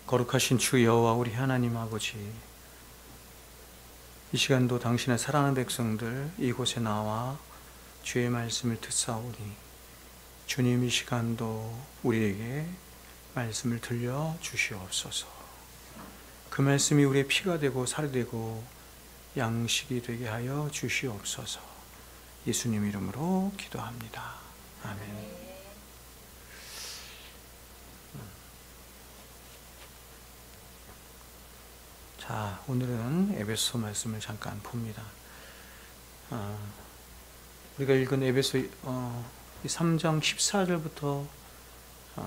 거룩하신 주 여호와 우리 하나님 아버지, 이 시간도 당신의 사랑하는 백성들 이곳에 나와 주의 말씀을 듣사오니 주님 이 시간도 우리에게 말씀을 들려 주시옵소서. 그 말씀이 우리의 피가 되고 살이 되고 양식이 되게 하여 주시옵소서. 예수님 이름으로 기도합니다. 아멘. 자, 오늘은 에베소 말씀을 잠깐 봅니다. 우리가 읽은 에베소 3장 14절부터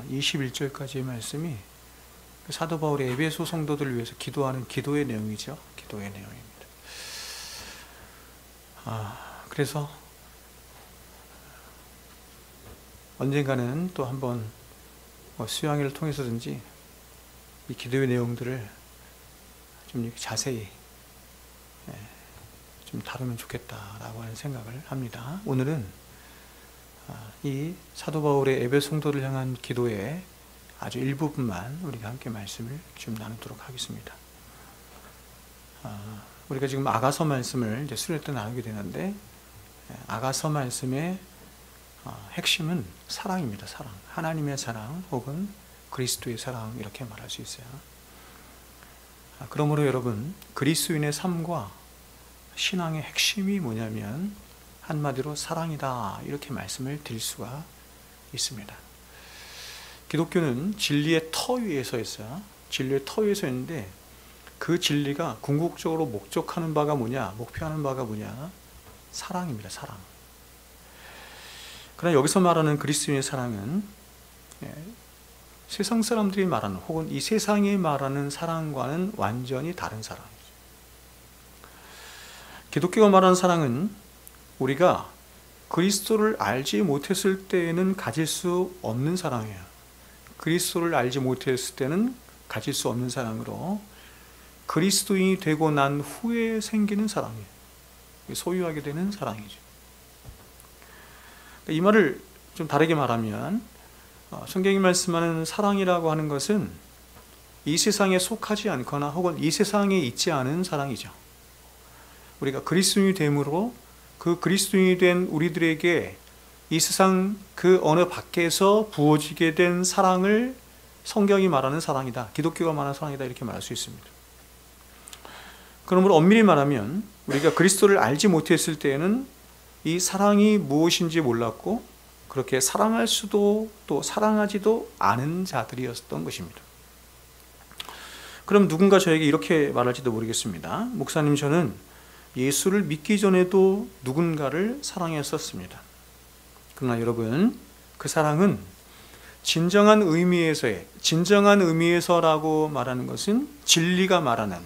21절까지의 말씀이 사도 바울의 에베소 성도들을 위해서 기도하는 기도의 내용이죠. 기도의 내용입니다. 그래서 언젠가는 또 한번 수양회를 통해서든지 이 기도의 내용들을 좀 이렇게 자세히 좀 다루면 좋겠다라고 하는 생각을 합니다. 오늘은 이 사도 바울의 에베소 성도를 향한 기도의 아주 일부분만 우리가 함께 말씀을 좀 나누도록 하겠습니다. 우리가 지금 아가서 말씀을 이제 수련회 때 나누게 되는데, 아가서 말씀의 핵심은 사랑입니다. 사랑. 하나님의 사랑 혹은 그리스도의 사랑, 이렇게 말할 수 있어요. 그러므로 여러분, 그리스도인의 삶과 신앙의 핵심이 뭐냐면 한마디로 사랑이다, 이렇게 말씀을 드릴 수가 있습니다. 기독교는 진리의 터 위에 서 있어요. 진리의 터 위에 서 있는데 그 진리가 궁극적으로 목적하는 바가 뭐냐, 목표하는 바가 뭐냐, 사랑입니다. 사랑. 그러나 여기서 말하는 그리스도인의 사랑은 세상 사람들이 말하는 혹은 이 세상이 말하는 사랑과는 완전히 다른 사랑이죠. 기독교가 말하는 사랑은 우리가 그리스도를 알지 못했을 때에는 가질 수 없는 사랑이에요. 그리스도를 알지 못했을 때는 가질 수 없는 사랑으로 그리스도인이 되고 난 후에 생기는 사랑이에요. 소유하게 되는 사랑이죠. 이 말을 좀 다르게 말하면 성경이 말씀하는 사랑이라고 하는 것은 이 세상에 속하지 않거나 혹은 이 세상에 있지 않은 사랑이죠. 우리가 그리스도인이 됨으로 그 그리스도인이 된 우리들에게 이 세상 그 어느 밖에서 부어지게 된 사랑을 성경이 말하는 사랑이다, 기독교가 말하는 사랑이다, 이렇게 말할 수 있습니다. 그러므로 엄밀히 말하면 우리가 그리스도를 알지 못했을 때에는 이 사랑이 무엇인지 몰랐고 그렇게 사랑할 수도 또 사랑하지도 않은 자들이었던 것입니다. 그럼 누군가 저에게 이렇게 말할지도 모르겠습니다. 목사님, 저는 예수를 믿기 전에도 누군가를 사랑했었습니다. 그러나 여러분, 그 사랑은 진정한 의미에서라고 말하는 것은 진리가 말하는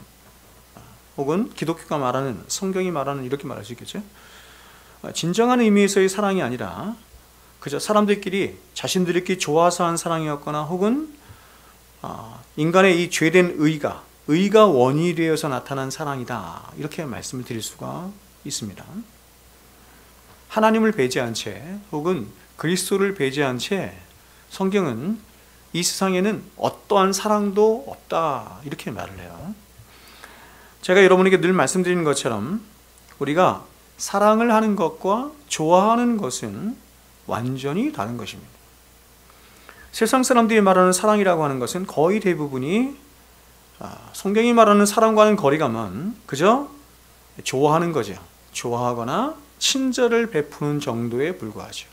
혹은 기독교가 말하는, 성경이 말하는, 이렇게 말할 수 있겠죠. 진정한 의미에서의 사랑이 아니라 그저 사람들끼리 자신들끼리 좋아서 한 사랑이었거나 혹은 인간의 이 죄된 의가 원인이 되어서 나타난 사랑이다, 이렇게 말씀을 드릴 수가 있습니다. 하나님을 배제한 채 혹은 그리스도를 배제한 채 성경은 이 세상에는 어떠한 사랑도 없다, 이렇게 말을 해요. 제가 여러분에게 늘 말씀드리는 것처럼 우리가 사랑을 하는 것과 좋아하는 것은 완전히 다른 것입니다. 세상 사람들이 말하는 사랑이라고 하는 것은 거의 대부분이 성경이 말하는 사랑과는 거리가 먼 그저 좋아하는 거죠. 좋아하거나 친절을 베푸는 정도에 불과하죠.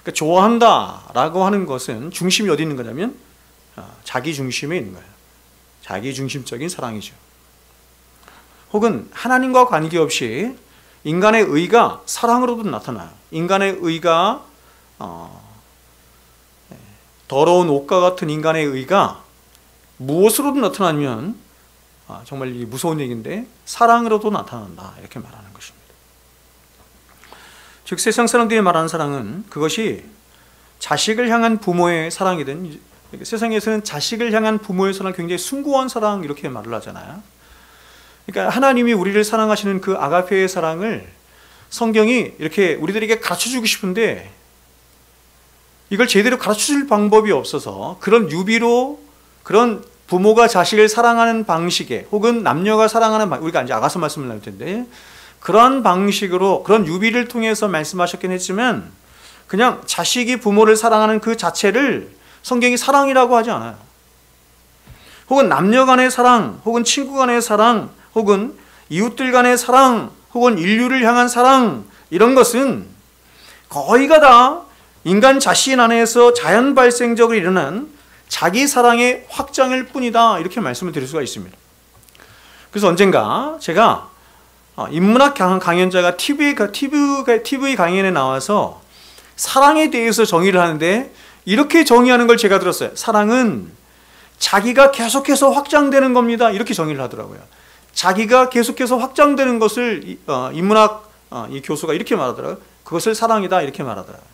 그러니까 좋아한다라고 하는 것은 중심이 어디 있는 거냐면 자기 중심에 있는 거예요. 자기 중심적인 사랑이죠. 혹은 하나님과 관계없이 인간의 의가 사랑으로도 나타나요. 인간의 의가 더러운 옷과 같은 인간의 의가 무엇으로도 나타나면 정말 무서운 얘기인데 사랑으로도 나타난다, 이렇게 말하는 것입니다. 즉 세상 사람들이 말하는 사랑은 그것이 자식을 향한 부모의 사랑이든, 세상에서는 자식을 향한 부모의 사랑, 굉장히 숭고한 사랑, 이렇게 말을 하잖아요. 그러니까 하나님이 우리를 사랑하시는 그 아가페의 사랑을 성경이 이렇게 우리들에게 가르쳐주고 싶은데 이걸 제대로 가르쳐줄 방법이 없어서 그런 유비로 그런 부모가 자식을 사랑하는 방식에 혹은 남녀가 사랑하는 우리가 이제 아가서 말씀을 나눌 텐데 그런 방식으로 그런 유비를 통해서 말씀하셨긴 했지만 그냥 자식이 부모를 사랑하는 그 자체를 성경이 사랑이라고 하지 않아요. 혹은 남녀 간의 사랑, 혹은 친구 간의 사랑, 혹은 이웃들 간의 사랑, 혹은 인류를 향한 사랑, 이런 것은 거의가 다 인간 자신 안에서 자연 발생적으로 일어난 자기 사랑의 확장일 뿐이다, 이렇게 말씀을 드릴 수가 있습니다. 그래서 언젠가 제가 인문학 강연자가 TV 강연에 나와서 사랑에 대해서 정의를 하는데 이렇게 정의하는 걸 제가 들었어요. 사랑은 자기가 계속해서 확장되는 겁니다, 이렇게 정의를 하더라고요. 자기가 계속해서 확장되는 것을 인문학 이 교수가 이렇게 말하더라고요. 그것을 사랑이다, 이렇게 말하더라고요.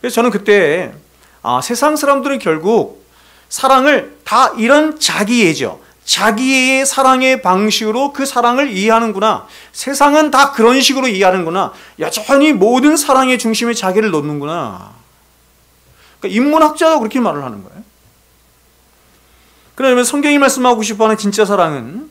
그래서 저는 그때 세상 사람들은 결국 사랑을 다 이런 자기애죠. 자기의 사랑의 방식으로 그 사랑을 이해하는구나. 세상은 다 그런 식으로 이해하는구나. 여전히 모든 사랑의 중심에 자기를 놓는구나. 그러니까 인문학자가 그렇게 말을 하는 거예요. 그러면 성경이 말씀하고 싶어하는 진짜 사랑은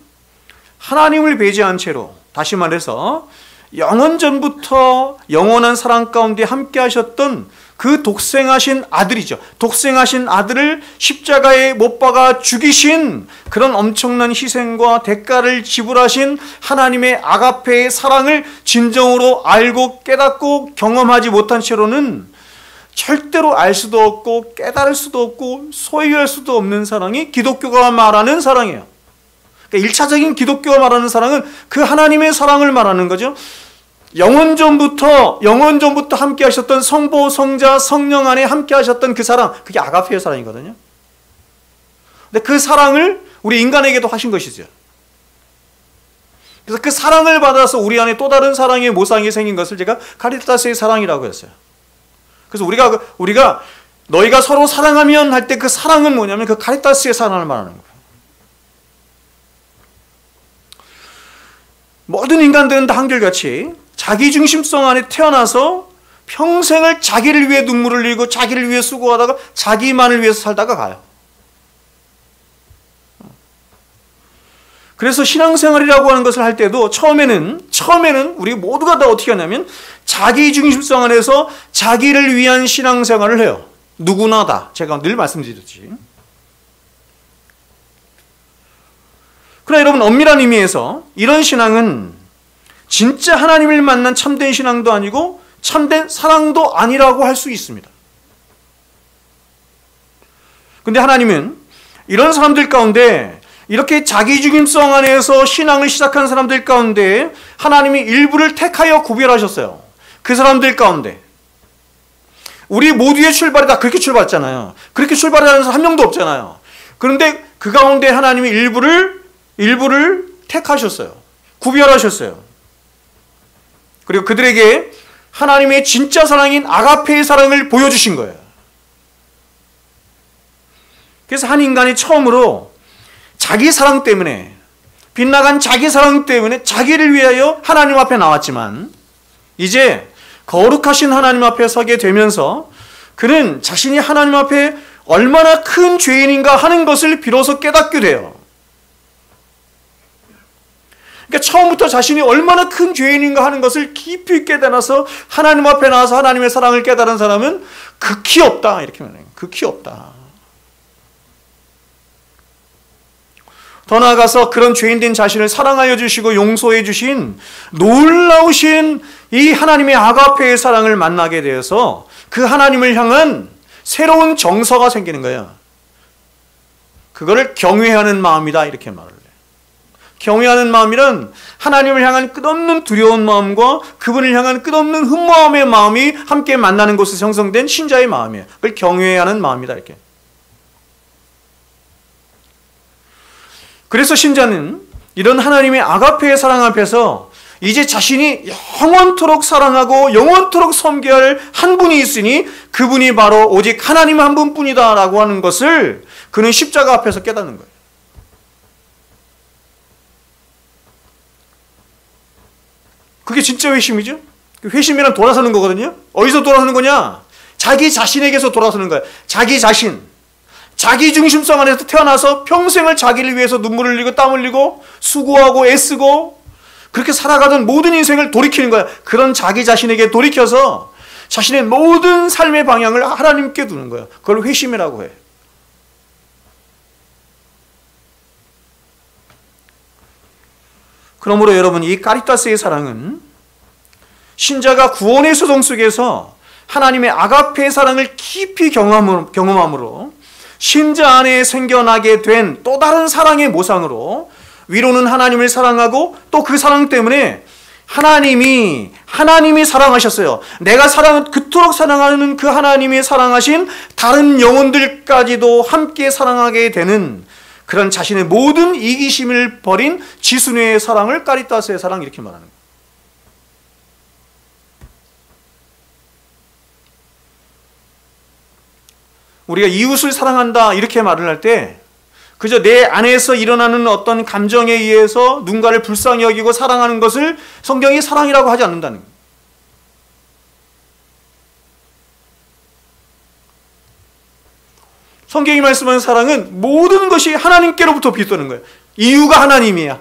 하나님을 배제한 채로, 다시 말해서 영원전부터 영원한 사랑 가운데 함께 하셨던 그 독생하신 아들이죠. 독생하신 아들을 십자가에 못 박아 죽이신 그런 엄청난 희생과 대가를 지불하신 하나님의 아가페의 사랑을 진정으로 알고 깨닫고 경험하지 못한 채로는 절대로 알 수도 없고 깨달을 수도 없고 소유할 수도 없는 사랑이 기독교가 말하는 사랑이에요. 그러니까 1차적인 기독교가 말하는 사랑은 그 하나님의 사랑을 말하는 거죠. 영원전부터 함께 하셨던 성부, 성자, 성령 안에 함께 하셨던 그 사랑, 그게 아가페의 사랑이거든요. 근데 그 사랑을 우리 인간에게도 하신 것이죠. 그래서 그 사랑을 받아서 우리 안에 또 다른 사랑의 모상이 생긴 것을 제가 카리타스의 사랑이라고 했어요. 그래서 우리가 너희가 서로 사랑하면 할 때 그 사랑은 뭐냐면 그 카리타스의 사랑을 말하는 거예요. 모든 인간들은 다 한결같이 자기중심성 안에 태어나서 평생을 자기를 위해 눈물을 흘리고 자기를 위해 수고하다가 자기만을 위해서 살다가 가요. 그래서 신앙생활이라고 하는 것을 할 때도 처음에는 우리 모두가 다 어떻게 하냐면 자기중심성 안에서 자기를 위한 신앙생활을 해요. 누구나 다. 제가 늘 말씀드렸지. 그러나 여러분, 엄밀한 의미에서 이런 신앙은 진짜 하나님을 만난 참된 신앙도 아니고 참된 사랑도 아니라고 할 수 있습니다. 근데 하나님은 이런 사람들 가운데, 이렇게 자기중심성 안에서 신앙을 시작한 사람들 가운데 하나님이 일부를 택하여 구별하셨어요. 그 사람들 가운데 우리 모두의 출발이 다 그렇게 출발했잖아요. 그렇게 출발하는 사람 한 명도 없잖아요. 그런데 그 가운데 하나님이 일부를 택하셨어요. 구별하셨어요. 그리고 그들에게 하나님의 진짜 사랑인 아가페의 사랑을 보여주신 거예요. 그래서 한 인간이 처음으로 자기 사랑 때문에, 빗나간 자기 사랑 때문에 자기를 위하여 하나님 앞에 나왔지만 이제 거룩하신 하나님 앞에 서게 되면서 그는 자신이 하나님 앞에 얼마나 큰 죄인인가 하는 것을 비로소 깨닫게 돼요. 그러니까 처음부터 자신이 얼마나 큰 죄인인가 하는 것을 깊이 깨달아서 하나님 앞에 나와서 하나님의 사랑을 깨달은 사람은 극히 없다, 이렇게 말해요. 극히 없다. 더 나아가서 그런 죄인된 자신을 사랑하여 주시고 용서해 주신 놀라우신 이 하나님의 아가페의 사랑을 만나게 되어서 그 하나님을 향한 새로운 정서가 생기는 거예요. 그거를 경외하는 마음이다, 이렇게 말을 해요. 경외하는 마음이란 하나님을 향한 끝없는 두려운 마음과 그분을 향한 끝없는 흠모함의 마음이 함께 만나는 곳에서 형성된 신자의 마음이에요. 그걸 경외하는 마음이다, 이렇게. 그래서 신자는 이런 하나님의 아가페의 사랑 앞에서 이제 자신이 영원토록 사랑하고 영원토록 섬겨야 할 한 분이 있으니 그분이 바로 오직 하나님 한 분뿐이다 라고 하는 것을 그는 십자가 앞에서 깨닫는 거예요. 그게 진짜 회심이죠. 회심이란 돌아서는 거거든요. 어디서 돌아서는 거냐? 자기 자신에게서 돌아서는 거예요. 자기 자신. 자기 중심성 안에서 태어나서 평생을 자기를 위해서 눈물을 흘리고 땀 흘리고 수고하고 애쓰고 그렇게 살아가던 모든 인생을 돌이키는 거야. 그런 자기 자신에게 돌이켜서 자신의 모든 삶의 방향을 하나님께 두는 거야. 그걸 회심이라고 해. 그러므로 여러분, 이 카리타스의 사랑은 신자가 구원의 소동 속에서 하나님의 아가페의 사랑을 깊이 경험함으로 신자 안에 생겨나게 된 또 다른 사랑의 모상으로 위로는 하나님을 사랑하고 또 그 사랑 때문에 하나님이 사랑하셨어요. 내가 그토록 사랑하는 그 하나님이 사랑하신 다른 영혼들까지도 함께 사랑하게 되는 그런 자신의 모든 이기심을 버린 지순회의 사랑을 카리타스의 사랑 이렇게 말하는 거예요. 우리가 이웃을 사랑한다 이렇게 말을 할 때 그저 내 안에서 일어나는 어떤 감정에 의해서 누군가를 불쌍히 여기고 사랑하는 것을 성경이 사랑이라고 하지 않는다는 거예요. 성경이 말씀하는 사랑은 모든 것이 하나님께로부터 비롯되는 거예요. 이유가 하나님이야.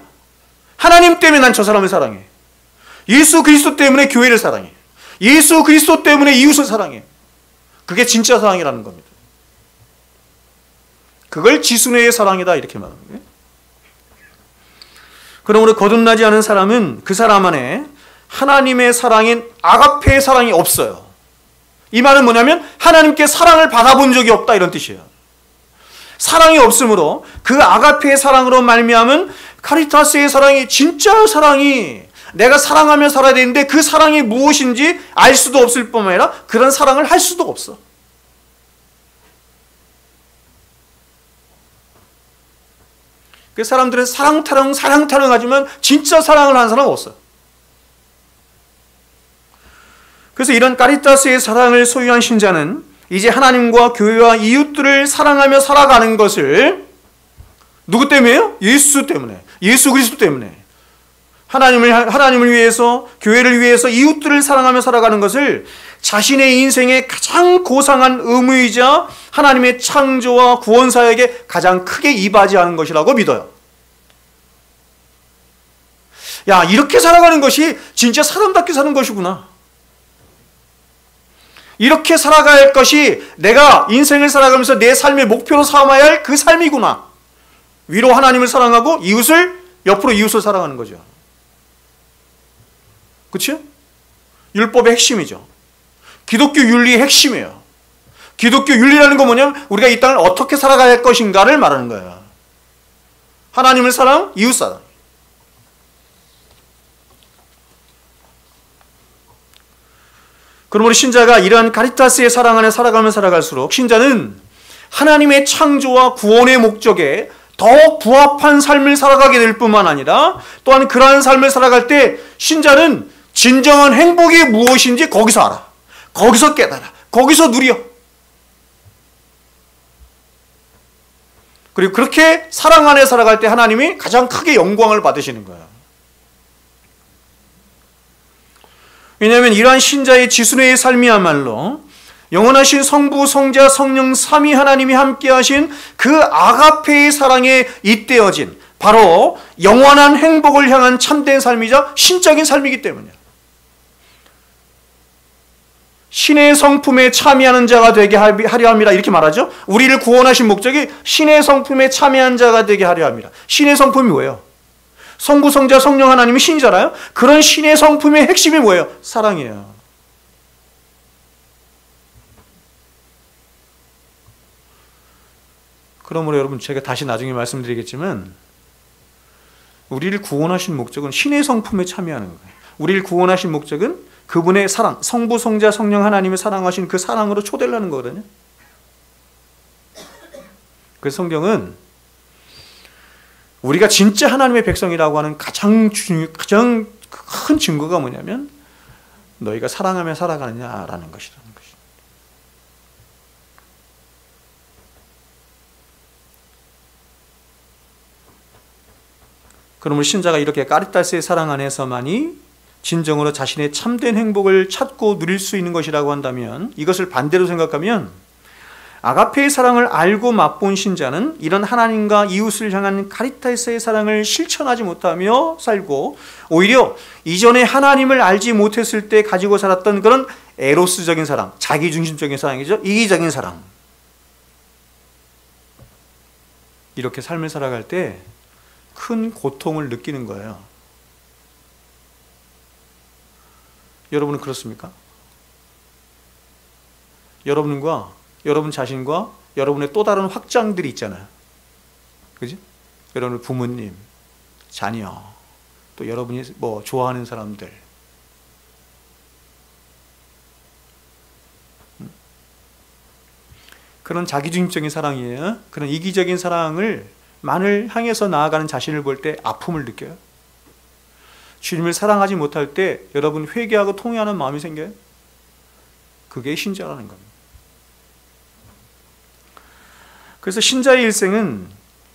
하나님 때문에 난 저 사람을 사랑해. 예수 그리스도 때문에 교회를 사랑해. 예수 그리스도 때문에 이웃을 사랑해. 그게 진짜 사랑이라는 겁니다. 그걸 지순회의 사랑이다 이렇게 말하는 거예요. 그러므로 거듭나지 않은 사람은 그 사람 안에 하나님의 사랑인 아가페의 사랑이 없어요. 이 말은 뭐냐면 하나님께 사랑을 받아본 적이 없다 이런 뜻이에요. 사랑이 없으므로 그 아가페의 사랑으로 말미암은 카리타스의 사랑이 진짜 사랑이 내가 사랑하며 살아야 되는데 그 사랑이 무엇인지 알 수도 없을 뿐만 아니라 그런 사랑을 할 수도 없어. 그 사람들은 사랑 타령 하지만 진짜 사랑을 하는 사람은 없어요. 그래서 이런 카리타스의 사랑을 소유한 신자는 이제 하나님과 교회와 이웃들을 사랑하며 살아가는 것을 누구 때문에요? 예수 때문에. 예수 그리스도 때문에. 하나님을 위해서, 교회를 위해서 이웃들을 사랑하며 살아가는 것을 자신의 인생의 가장 고상한 의무이자 하나님의 창조와 구원사역에 가장 크게 이바지하는 것이라고 믿어요. 야, 이렇게 살아가는 것이 진짜 사람답게 사는 것이구나. 이렇게 살아가야 할 것이 내가 인생을 살아가면서 내 삶의 목표로 삼아야 할 그 삶이구나. 위로 하나님을 사랑하고 옆으로 이웃을 사랑하는 거죠. 그렇죠? 율법의 핵심이죠. 기독교 윤리의 핵심이에요. 기독교 윤리라는 건 뭐냐면 우리가 이 땅을 어떻게 살아가야 할 것인가를 말하는 거예요. 하나님을 사랑, 이웃 사랑. 그러므로 신자가 이러한 카리타스의 사랑 안에 살아가면 살아갈수록 신자는 하나님의 창조와 구원의 목적에 더 부합한 삶을 살아가게 될 뿐만 아니라 또한 그러한 삶을 살아갈 때 신자는 진정한 행복이 무엇인지 거기서 알아. 거기서 깨달아. 거기서 누려. 그리고 그렇게 사랑 안에 살아갈 때 하나님이 가장 크게 영광을 받으시는 거예요. 왜냐하면 이러한 신자의 지순회의 삶이야말로 영원하신 성부, 성자, 성령 삼위 하나님이 함께하신 그 아가페의 사랑에 잇대어진 바로 영원한 행복을 향한 참된 삶이자 신적인 삶이기 때문이에요. 신의 성품에 참여하는 자가 되게 하려 함이라 이렇게 말하죠. 우리를 구원하신 목적이 신의 성품에 참여한 자가 되게 하려 함이라. 신의 성품이 뭐예요? 성부, 성자, 성령 하나님이 신이잖아요. 그런 신의 성품의 핵심이 뭐예요? 사랑이에요. 그러므로 여러분 제가 다시 나중에 말씀드리겠지만 우리를 구원하신 목적은 신의 성품에 참여하는 거예요. 우리를 구원하신 목적은 그분의 사랑, 성부, 성자, 성령 하나님을 사랑하신 그 사랑으로 초대하는 거거든요. 그래서 성경은 우리가 진짜 하나님의 백성이라고 하는 가장 큰 증거가 뭐냐면 너희가 사랑하며 살아가느냐라는 것이라는 것입니다. 그러므로 신자가 이렇게 카리타스의 사랑 안에서만이 진정으로 자신의 참된 행복을 찾고 누릴 수 있는 것이라고 한다면 이것을 반대로 생각하면 아가페의 사랑을 알고 맛본 신자는 이런 하나님과 이웃을 향한 카리타스의 사랑을 실천하지 못하며 살고 오히려 이전에 하나님을 알지 못했을 때 가지고 살았던 그런 에로스적인 사랑, 자기중심적인 사랑이죠. 이기적인 사랑. 이렇게 삶을 살아갈 때 큰 고통을 느끼는 거예요. 여러분은 그렇습니까? 여러분과 여러분 자신과 여러분의 또 다른 확장들이 있잖아요. 그지? 여러분의 부모님, 자녀, 또 여러분이 뭐 좋아하는 사람들. 그런 자기중심적인 사랑이에요. 그런 이기적인 사랑을 만을 향해서 나아가는 자신을 볼 때 아픔을 느껴요. 주님을 사랑하지 못할 때 여러분 회개하고 통회하는 마음이 생겨요. 그게 신자라는 겁니다. 그래서 신자의 일생은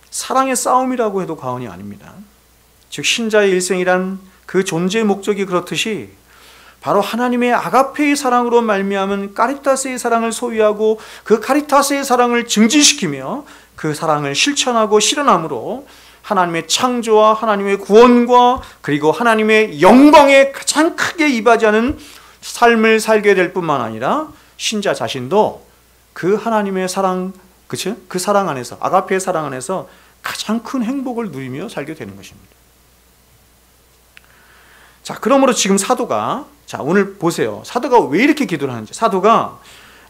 사랑의 싸움이라고 해도 과언이 아닙니다. 즉 신자의 일생이란 그 존재의 목적이 그렇듯이 바로 하나님의 아가페의 사랑으로 말미암은 카리타스의 사랑을 소유하고 그 카리타스의 사랑을 증진시키며 그 사랑을 실천하고 실현함으로 하나님의 창조와 하나님의 구원과 그리고 하나님의 영광에 가장 크게 이바지하는 삶을 살게 될 뿐만 아니라 신자 자신도 그 하나님의 사랑, 그쵸? 그 사랑 안에서, 아가페의 사랑 안에서 가장 큰 행복을 누리며 살게 되는 것입니다. 자, 그러므로 지금 사도가, 자, 오늘 보세요. 사도가 왜 이렇게 기도를 하는지. 사도가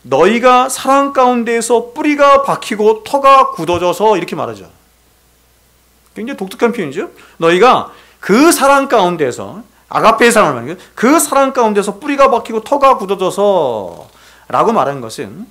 너희가 사랑 가운데에서 뿌리가 박히고 터가 굳어져서 이렇게 말하죠. 굉장히 독특한 표현이죠. 너희가 그 사랑 가운데서, 아가페의 사랑을 말하는 거예요. 그 사랑 가운데서 뿌리가 박히고 터가 굳어져서 라고 말하는 것은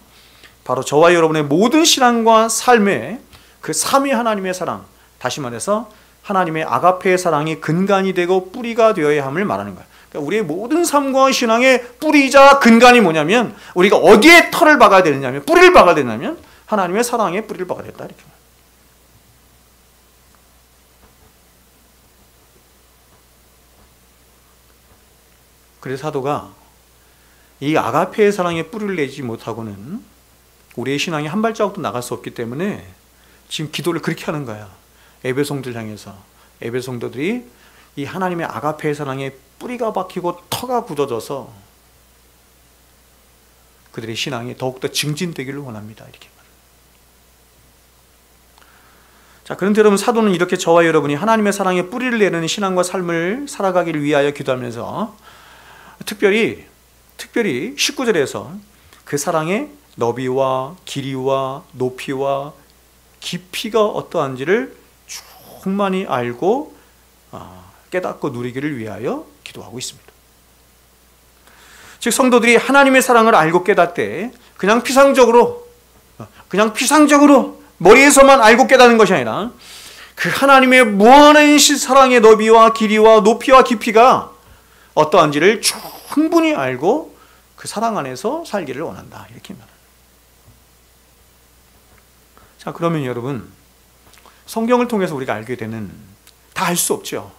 바로 저와 여러분의 모든 신앙과 삶의 그 삼위 하나님의 사랑, 다시 말해서 하나님의 아가페의 사랑이 근간이 되고 뿌리가 되어야 함을 말하는 거예요. 그러니까 우리의 모든 삶과 신앙의 뿌리이자 근간이 뭐냐면 우리가 어디에 털을 박아야 되느냐면 뿌리를 박아야 되냐면 하나님의 사랑에 뿌리를 박아야 된다 이렇게. 그래서 사도가 이 아가페의 사랑에 뿌리를 내지 못하고는 우리의 신앙이 한 발자국도 나갈 수 없기 때문에 지금 기도를 그렇게 하는 거야. 에베소 성도들 향해서. 에베소 성도들이 이 하나님의 아가페의 사랑에 뿌리가 박히고 터가 굳어져서 그들의 신앙이 더욱더 증진되기를 원합니다. 이렇게. 자, 그런데 여러분 사도는 이렇게 저와 여러분이 하나님의 사랑에 뿌리를 내리는 신앙과 삶을 살아가기를 위하여 기도하면서 특별히 19절에서 그 사랑의 너비와 길이와 높이와 깊이가 어떠한지를 충만히 알고 깨닫고 누리기를 위하여 기도하고 있습니다. 즉 성도들이 하나님의 사랑을 알고 깨닫되 그냥 피상적으로 머리에서만 알고 깨닫는 것이 아니라 그 하나님의 무한한 사랑의 너비와 길이와 높이와 깊이가 어떠한지를 충분히 알고 그 사랑 안에서 살기를 원한다. 이렇게 말합니다. 자, 그러면 여러분 성경을 통해서 우리가 알게 되는 다 알 수 없죠.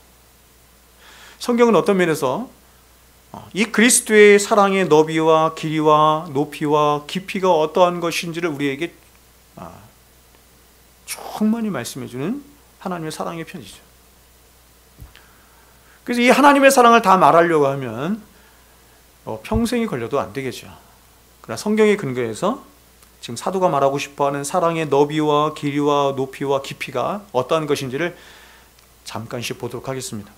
성경은 어떤 면에서 이 그리스도의 사랑의 너비와 길이와 높이와 깊이가 어떠한 것인지를 우리에게 충분히 말씀해주는 하나님의 사랑의 편지죠. 그래서 이 하나님의 사랑을 다 말하려고 하면 평생이 걸려도 안 되겠죠. 그러나 성경의 근거에서 지금 사도가 말하고 싶어하는 사랑의 너비와 길이와 높이와 깊이가 어떠한 것인지를 잠깐씩 보도록 하겠습니다.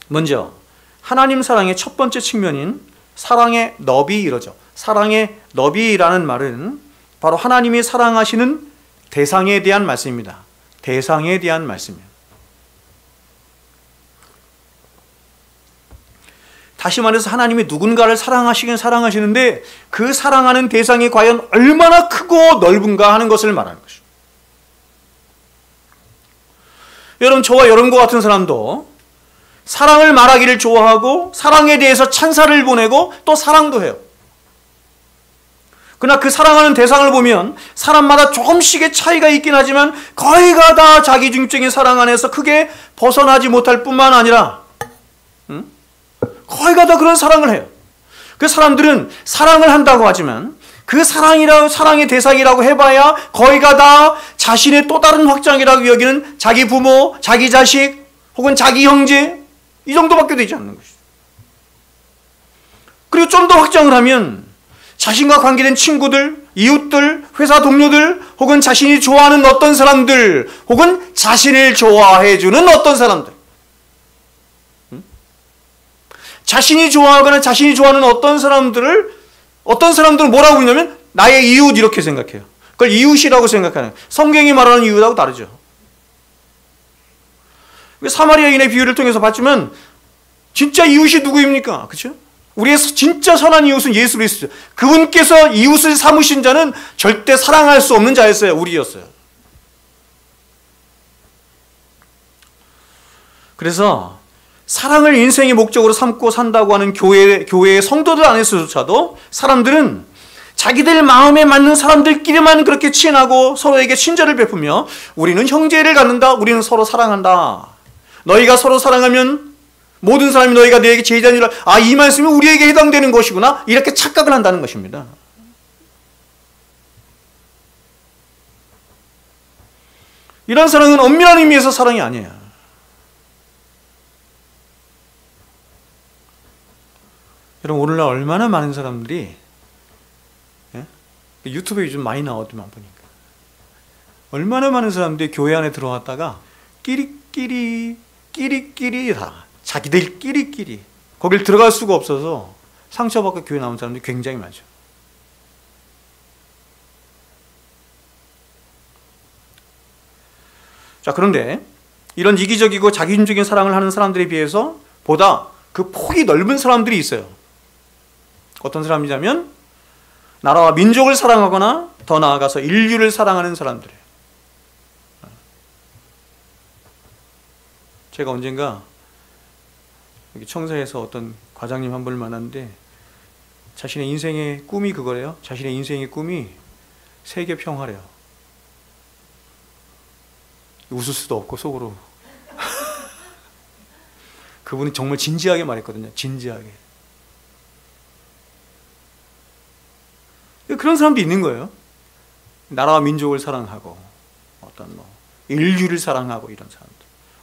먼저 하나님 사랑의 첫 번째 측면인 사랑의 너비 이러죠. 사랑의 너비라는 말은 바로 하나님이 사랑하시는 대상에 대한 말씀입니다. 대상에 대한 말씀이에요. 다시 말해서 하나님이 누군가를 사랑하시긴 사랑하시는데 그 사랑하는 대상이 과연 얼마나 크고 넓은가 하는 것을 말하는 것이죠. 여러분, 저와 여러분과 같은 사람도 사랑을 말하기를 좋아하고 사랑에 대해서 찬사를 보내고 또 사랑도 해요. 그러나 그 사랑하는 대상을 보면 사람마다 조금씩의 차이가 있긴 하지만 거의가 다 자기중심적인 사랑 안에서 크게 벗어나지 못할 뿐만 아니라 거의가 다 그런 사랑을 해요. 그 사람들은 사랑을 한다고 하지만 그 그 사랑의 대상이라고 해봐야 거의가 다 자신의 또 다른 확장이라고 여기는 자기 부모, 자기 자식, 혹은 자기 형제, 이 정도밖에 되지 않는 것이죠. 그리고 좀 더 확장을 하면 자신과 관계된 친구들, 이웃들, 회사 동료들, 혹은 자신이 좋아하는 어떤 사람들, 혹은 자신을 좋아해주는 어떤 사람들. 자신이 좋아하거나 자신이 좋아하는 어떤 사람들은 뭐라고 부르냐면 나의 이웃 이렇게 생각해요. 그걸 이웃이라고 생각하는 거예요. 성경이 말하는 이웃하고 다르죠. 사마리아인의 비유를 통해서 봤지만 진짜 이웃이 누구입니까? 그렇죠? 우리의 진짜 선한 이웃은 예수 그리스도. 그분께서 이웃을 삼으신 자는 절대 사랑할 수 없는 자였어요. 우리였어요. 그래서 사랑을 인생의 목적으로 삼고 산다고 하는 교회의 성도들 안에서조차도 사람들은 자기들 마음에 맞는 사람들끼리만 그렇게 친하고 서로에게 친절을 베푸며 우리는 형제를 갖는다. 우리는 서로 사랑한다. 너희가 서로 사랑하면 모든 사람이 너희가 너에게 제자인 줄 알아. 이 말씀이 우리에게 해당되는 것이구나. 이렇게 착각을 한다는 것입니다. 이런 사랑은 엄밀한 의미에서 사랑이 아니에요. 여러분 오늘날 얼마나 많은 사람들이 유튜브에 요즘 많이 나오더만 보니까 얼마나 많은 사람들이 교회 안에 들어왔다가 끼리끼리 다 자기들끼리 거길 들어갈 수가 없어서 상처받고 교회 나온 사람들이 굉장히 많죠. 자, 그런데 이런 이기적이고 자기중적인 사랑을 하는 사람들에 비해서 보다 그 폭이 넓은 사람들이 있어요. 어떤 사람이냐면 나라와 민족을 사랑하거나 더 나아가서 인류를 사랑하는 사람들이에요. 제가 언젠가 여기 청사에서 어떤 과장님 한 분을 만났는데 자신의 인생의 꿈이 그거래요. 자신의 인생의 꿈이 세계 평화래요. 웃을 수도 없고 속으로. 그분이 정말 진지하게 말했거든요. 진지하게. 그런 사람도 있는 거예요. 나라와 민족을 사랑하고 어떤 인류를 사랑하고 이런 사람들.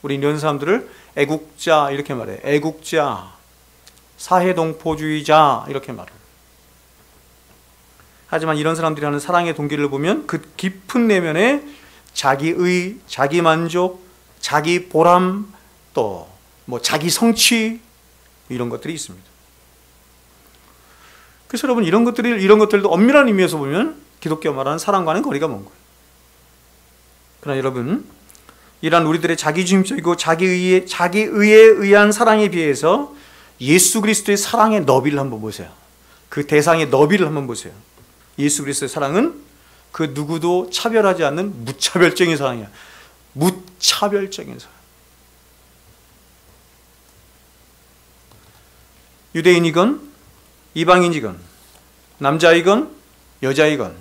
우리 이런 사람들을 애국자 이렇게 말해요. 애국자, 사회동포주의자 이렇게 말해요. 하지만 이런 사람들이 하는 사랑의 동기를 보면 그 깊은 내면에 자기의, 자기만족, 자기 보람, 또 자기 성취 이런 것들이 있습니다. 그래서 여러분 이런 것들도 엄밀한 의미에서 보면 기독교가 말하는 사랑과는 거리가 먼 거예요. 그러나 여러분 이러한 우리들의 자기중심적이고 자기의에 의한 사랑에 비해서 예수 그리스도의 사랑의 너비를 한번 보세요. 그 대상의 너비를 한번 보세요. 예수 그리스도의 사랑은 그 누구도 차별하지 않는 무차별적인 사랑이야. 무차별적인 사랑. 유대인이건 이방인이건 남자이건 여자이건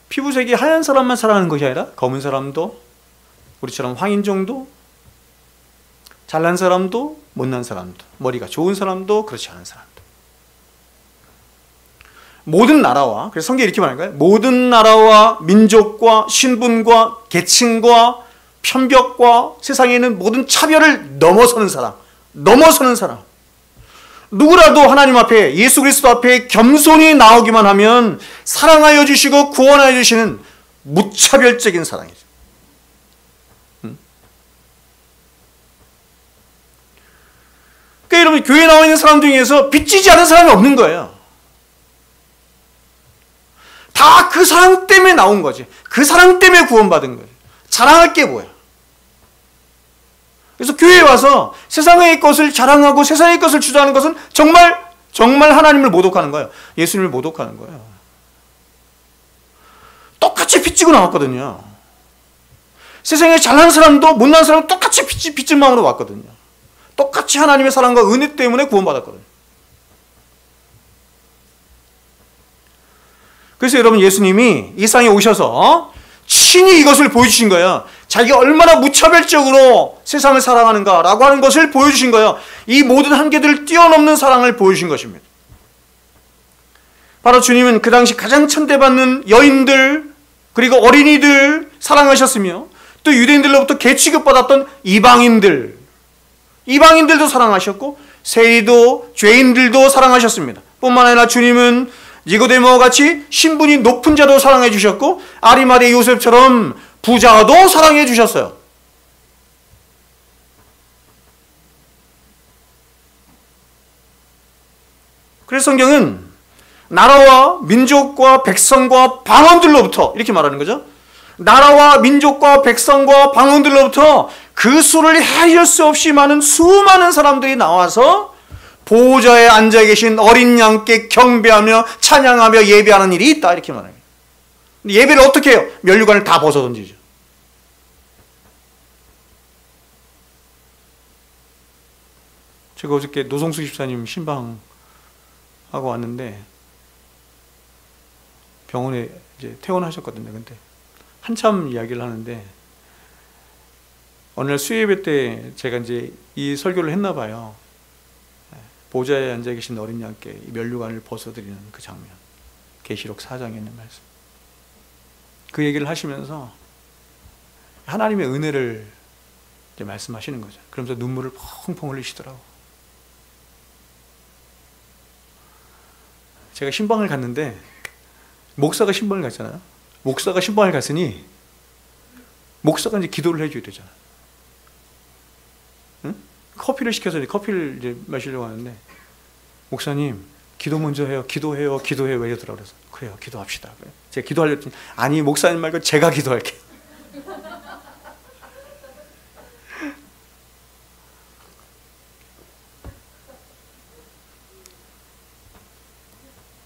피부색이 하얀 사람만 사랑하는 것이 아니라 검은 사람도 우리처럼 황인종도 잘난 사람도 못난 사람도 머리가 좋은 사람도 그렇지 않은 사람도 모든 나라와 그래서 성경이 이렇게 말하는 거예요. 모든 나라와 민족과 신분과 계층과 편벽과 세상에 있는 모든 차별을 넘어서는 사랑 누구라도 하나님 앞에 예수 그리스도 앞에 겸손히 나오기만 하면 사랑하여 주시고 구원하여 주시는 무차별적인 사랑이죠. 그러니까 여러분 교회에 나와 있는 사람 중에서 빚지지 않은 사람이 없는 거예요. 다 그 사랑 때문에 나온 거지. 그 사랑 때문에 구원받은 거예요. 자랑할 게 뭐야. 그래서 교회에 와서 세상의 것을 자랑하고 세상의 것을 주장하는 것은 정말 하나님을 모독하는 거예요. 예수님을 모독하는 거예요. 똑같이 빚지고 나왔거든요. 세상에 잘난 사람도 못난 사람도 똑같이 빚진 마음으로 왔거든요. 똑같이 하나님의 사랑과 은혜 때문에 구원받았거든요. 그래서 여러분 예수님이 이 세상에 오셔서 친히 이것을 보여주신 거예요. 자기가 얼마나 무차별적으로 세상을 사랑하는가라고 하는 것을 보여주신 거예요. 이 모든 한계들을 뛰어넘는 사랑을 보여주신 것입니다. 바로 주님은 그 당시 가장 천대받는 여인들 그리고 어린이들 사랑하셨으며 또 유대인들로부터 개취급받았던 이방인들도 사랑하셨고 세리도 죄인들도 사랑하셨습니다. 뿐만 아니라 주님은 니고데모와 같이 신분이 높은 자도 사랑해 주셨고 아리마대 요셉처럼 부자도 사랑해 주셨어요. 그래서 성경은 나라와 민족과 백성과 방언들로부터 이렇게 말하는 거죠. 나라와 민족과 백성과 방언들로부터 그 수를 헤아릴 수 없이 많은 수많은 사람들이 나와서 보호자에 앉아 계신 어린 양께 경배하며 찬양하며 예배하는 일이 있다 이렇게 말해요. 예배를 어떻게 해요? 면류관을 다 벗어 던지죠. 제가 어저께 노성수 집사님 신방하고 왔는데 병원에 이제 퇴원하셨거든요. 근데 한참 이야기를 하는데 어느 날 수요예배 때 제가 이제 이 설교를 했나 봐요. 보좌에 앉아 계신 어린 양께 면류관을 벗어드리는 그 장면, 계시록 4장에 있는 말씀. 그 얘기를 하시면서 하나님의 은혜를 이제 말씀하시는 거죠. 그러면서 눈물을 펑펑 흘리시더라고. 제가 신방을 갔는데 목사가 신방을 갔잖아요. 목사가 신방을 갔으니 목사가 이제 기도를 해줘야 되잖아. 응? 커피를 시켜서 이제 커피를 이제 마시려고 하는데 목사님 기도 먼저 해요. 기도해요. 왜 이러더라고요. 그래서 그래요. 기도합시다. 제가 기도하려 했더니 아니 목사님 말고 제가 기도할게요.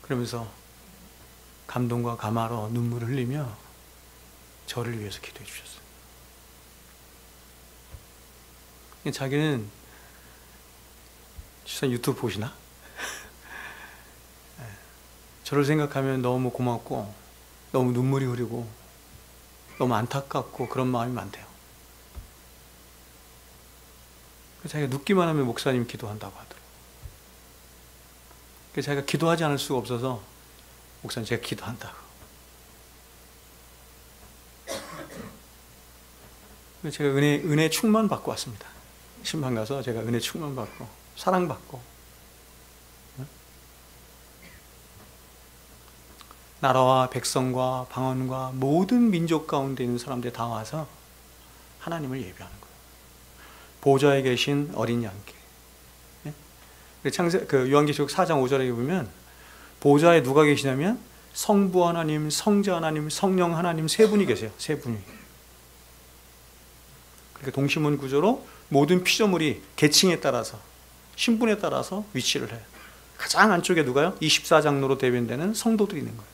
그러면서 감동과 감화로 눈물을 흘리며 저를 위해서 기도해 주셨어요. 자기는 진짜 유튜브 보시나? 저를 생각하면 너무 고맙고 너무 눈물이 흐르고 너무 안타깝고 그런 마음이 많대요. 자기가 눕기만 하면 목사님 기도한다고 하더라고요. 자기가 기도하지 않을 수가 없어서 목사님 제가 기도한다고. 제가 은혜 충만 받고 왔습니다. 신방 가서 제가 은혜 충만 받고 사랑받고 나라와 백성과 방언과 모든 민족 가운데 있는 사람들이 다 와서 하나님을 예배하는 거예요. 보좌에 계신 어린 양께. 요한계시록 4장 5절에 보면 보좌에 누가 계시냐면 성부 하나님, 성자 하나님, 성령 하나님 세 분이 계세요. 세 분이. 그러니까 동시문 구조로 모든 피조물이 계층에 따라서 신분에 따라서 위치를 해요. 가장 안쪽에 누가요? 24장로로 대변되는 성도들이 있는 거예요.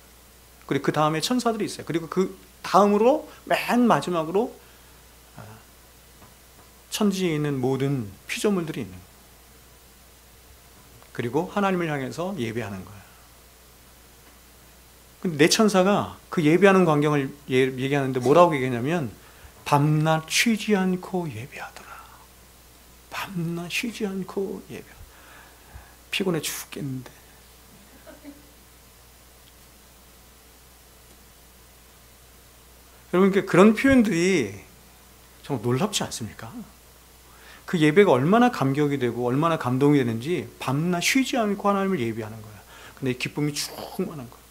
그리고 그 다음에 천사들이 있어요. 그리고 그 다음으로 맨 마지막으로 천지에 있는 모든 피조물들이 있는 거예요. 그리고 하나님을 향해서 예배하는 거예요. 근데 내 천사가 그 예배하는 광경을 얘기하는데 뭐라고 얘기하냐면 밤낮 쉬지 않고 예배하더라. 밤낮 쉬지 않고 예배. 피곤해 죽겠는데. 여러분, 그런 표현들이 정말 놀랍지 않습니까? 그 예배가 얼마나 감격이 되고 얼마나 감동이 되는지 밤낮 쉬지 않고 하나님을 예배하는 거야. 근데 이 기쁨이 충만한 거야.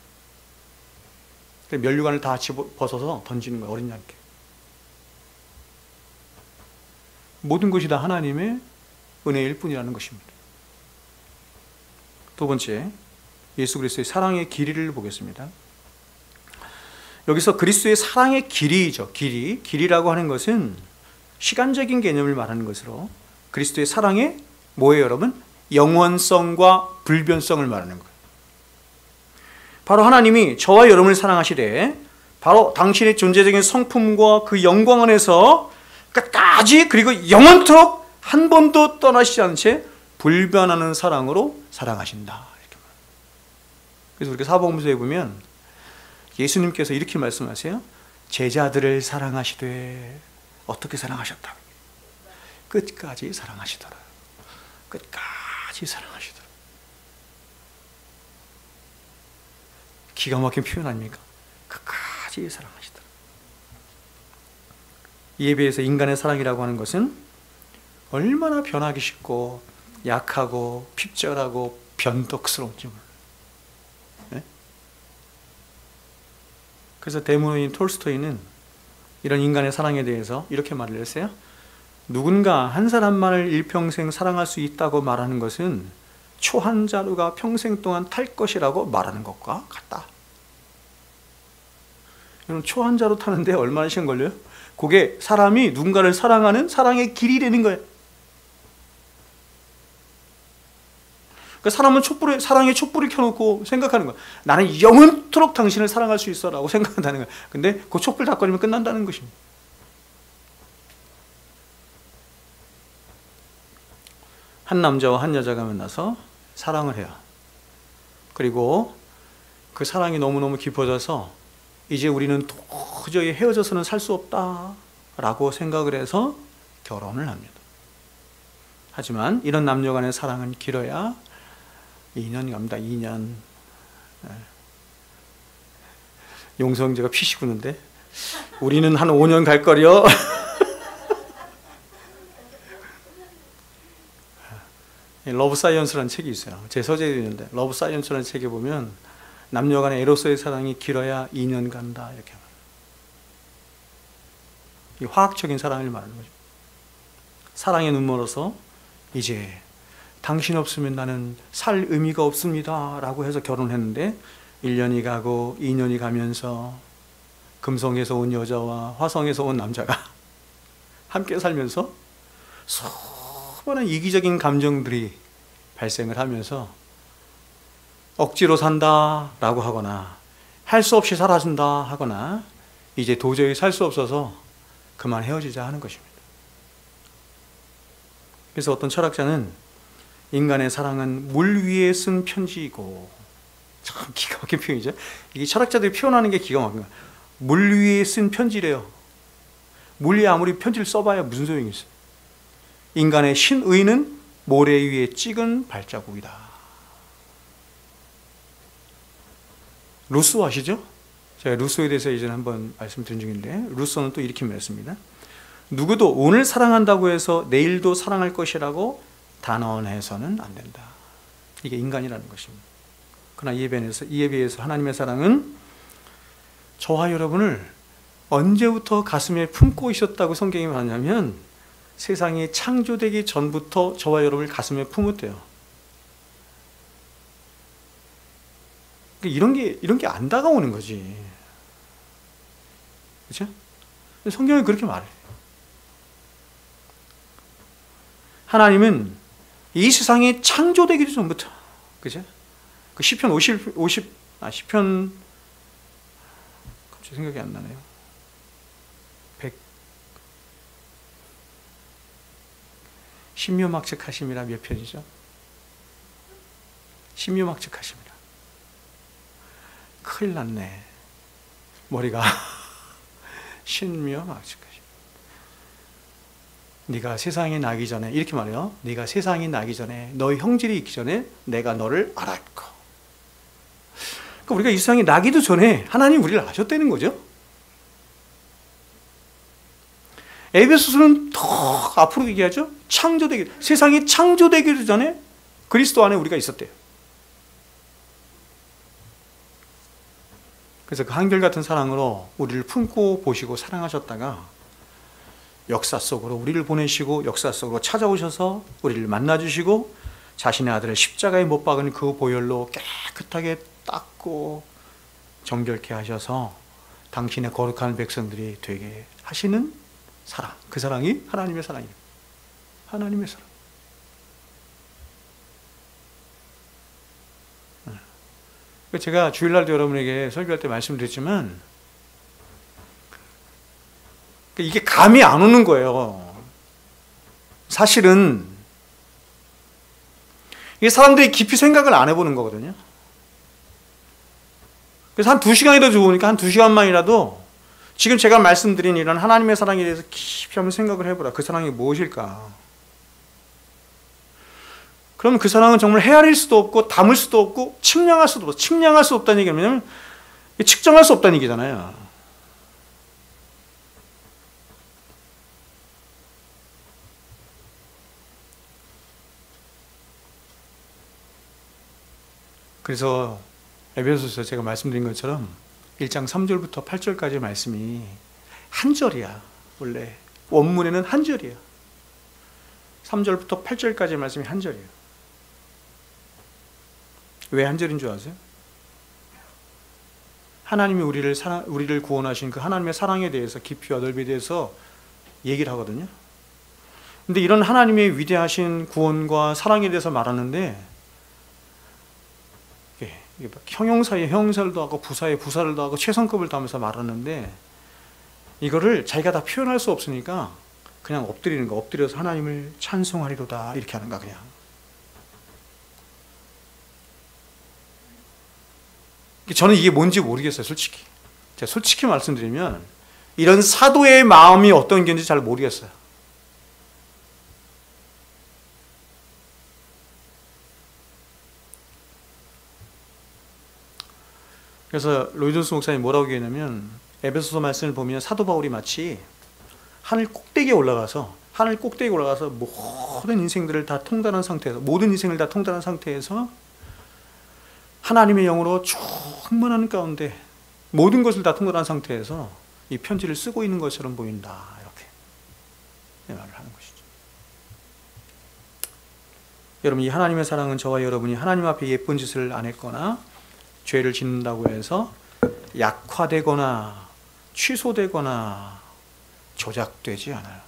면류관을 다 벗어서 던지는 거야, 어린 양께. 모든 것이 다 하나님의 은혜일 뿐이라는 것입니다. 두 번째, 예수 그리스도의 사랑의 길이를 보겠습니다. 여기서 그리스도의 사랑의 길이죠. 길이라고 하는 것은 시간적인 개념을 말하는 것으로 그리스도의 사랑의 뭐예요, 여러분? 영원성과 불변성을 말하는 거예요. 바로 하나님이 저와 여러분을 사랑하시되 바로 당신의 존재적인 성품과 그 영광 안에서 끝까지 그리고 영원토록 한 번도 떠나시지 않은 채 불변하는 사랑으로 사랑하신다. 그래서 우리가 사복음서에 보면 예수님께서 이렇게 말씀하세요. 제자들을 사랑하시되 어떻게 사랑하셨다? 끝까지 사랑하시더라. 끝까지 사랑하시더라. 기가 막힌 표현 아닙니까? 끝까지 사랑하시더라. 이에 비해서 인간의 사랑이라고 하는 것은 얼마나 변하기 쉽고 약하고 핍절하고 변덕스러운지 몰라요. 네? 그래서 대문호인 톨스토이는 이런 인간의 사랑에 대해서 이렇게 말을 했어요. 누군가 한 사람만을 일평생 사랑할 수 있다고 말하는 것은 초 한 자루가 평생 동안 탈 것이라고 말하는 것과 같다. 여러분, 초 한 자루 타는데 얼마나 시간 걸려요? 그게 사람이 누군가를 사랑하는 사랑의 길이 되는 거예요. 그러니까 사람은 사랑의 촛불을 켜놓고 생각하는 거야. 나는 영원토록 당신을 사랑할 수 있어 라고 생각한다는 거야. 근데 그 촛불 다 꺼지면 끝난다는 것입니다. 한 남자와 한 여자가 만나서 사랑을 해요. 그리고 그 사랑이 너무너무 깊어져서 이제 우리는 도저히 헤어져서는 살 수 없다 라고 생각을 해서 결혼을 합니다. 하지만 이런 남녀 간의 사랑은 길어야 2년 갑니다. 2년. 용성제가 피시구는데 우리는 한 5년 갈 거려. 러브 사이언스라는 책이 있어요. 제 서재에 있는데 러브 사이언스라는 책에 보면 남녀 간의 에로스의 사랑이 길어야 2년 간다 이렇게 말해요. 이 화학적인 사랑을 말하는 거죠. 사랑의 눈물로서 이제 당신 없으면 나는 살 의미가 없습니다 라고 해서 결혼했는데 1년이 가고 2년이 가면서 금성에서 온 여자와 화성에서 온 남자가 함께 살면서 수많은 이기적인 감정들이 발생을 하면서 억지로 산다 라고 하거나 할 수 없이 살아준다 하거나 이제 도저히 살 수 없어서 그만 헤어지자 하는 것입니다. 그래서 어떤 철학자는 인간의 사랑은 물 위에 쓴 편지이고, 참 기가 막힌 표현이죠. 이게 철학자들이 표현하는 게 기가 막힌 거예요. 물 위에 쓴 편지래요. 물 위에 아무리 편지를 써봐야 무슨 소용이 있어요. 인간의 신의는 모래 위에 찍은 발자국이다. 루소 아시죠? 제가 루소에 대해서 예전에 한번 말씀드린 적인데 루소는 또 이렇게 말했습니다. 누구도 오늘 사랑한다고 해서 내일도 사랑할 것이라고 단언해서는 안 된다. 이게 인간이라는 것입니다. 그러나 이에 비해서 하나님의 사랑은 저와 여러분을 언제부터 가슴에 품고 있었다고 성경이 말하냐면 세상이 창조되기 전부터 저와 여러분을 가슴에 품었대요. 이런 게 안 다가오는 거지. 그렇죠? 성경이 그렇게 말해요. 하나님은 이 세상이 창조되기 전부터, 그죠? 그 시편 10편 갑자기 생각이 안 나네요. 100 신묘막측하심이라 몇 편이죠? 신묘막측하심이라. 큰일 났네. 머리가 신묘막측하심. 네가 세상에 나기 전에, 이렇게 말해요. 네가 세상이 나기 전에, 너의 형질이 있기 전에 내가 너를 알았고. 그러니까 우리가 이 세상에 나기도 전에 하나님 우리를 아셨다는 거죠. 에베소서는 더 앞으로 얘기하죠. 세상이 창조되기도 전에 그리스도 안에 우리가 있었대요. 그래서 그 한결같은 사랑으로 우리를 품고 보시고 사랑하셨다가 역사 속으로 우리를 보내시고 역사 속으로 찾아오셔서 우리를 만나주시고 자신의 아들을 십자가에 못 박은 그 보혈로 깨끗하게 닦고 정결케 하셔서 당신의 거룩한 백성들이 되게 하시는 사랑, 그 사랑이 하나님의 사랑입니다. 하나님의 사랑. 제가 주일날도 여러분에게 설교할 때 말씀드렸지만 이게 감이 안 오는 거예요. 사실은 이게 사람들이 깊이 생각을 안 해보는 거거든요. 그래서 한 2시간이라도 좋으니까 한 2시간만이라도 지금 제가 말씀드린 이런 하나님의 사랑에 대해서 깊이 한번 생각을 해보라. 그 사랑이 무엇일까? 그러면 그 사랑은 정말 헤아릴 수도 없고 담을 수도 없고 측량할 수도 없다. 측량할 수 없다는 얘기는 뭐냐면 측정할 수 없다는 얘기잖아요. 그래서 에베소서 제가 말씀드린 것처럼 1장 3절부터 8절까지의 말씀이 한 절이야. 원래 원문에는 한 절이야. 3절부터 8절까지의 말씀이 한 절이에요. 왜 한 절인 줄 아세요? 하나님이 우리를 구원하신 그 하나님의 사랑에 대해서 깊이와 넓이에 대해서 얘기를 하거든요. 근데 이런 하나님의 위대하신 구원과 사랑에 대해서 말하는데 형용사에 형용사를 더하고 부사에 부사를 더하고 최선급을 더하면서 말하는데 이거를 자기가 다 표현할 수 없으니까 그냥 엎드리는 거, 엎드려서 하나님을 찬송하리로다 이렇게 하는 거야. 그냥 저는 이게 뭔지 모르겠어요. 솔직히 제가 솔직히 말씀드리면 이런 사도의 마음이 어떤 건지 잘 모르겠어요. 그래서 로이존스 목사님이 뭐라고 얘기했냐면 에베소서 말씀을 보면 사도 바울이 마치 하늘 꼭대기에 올라가서 모든 인생들을 다 통달한 상태에서 모든 인생을 다 통달한 상태에서 하나님의 영으로 충만한 가운데 모든 것을 다 통달한 상태에서 이 편지를 쓰고 있는 것처럼 보인다. 이렇게 말을 하는 것이죠. 여러분, 이 하나님의 사랑은 저와 여러분이 하나님 앞에 예쁜 짓을 안 했거나 죄를 짓는다고 해서 약화되거나 취소되거나 조작되지 않아요.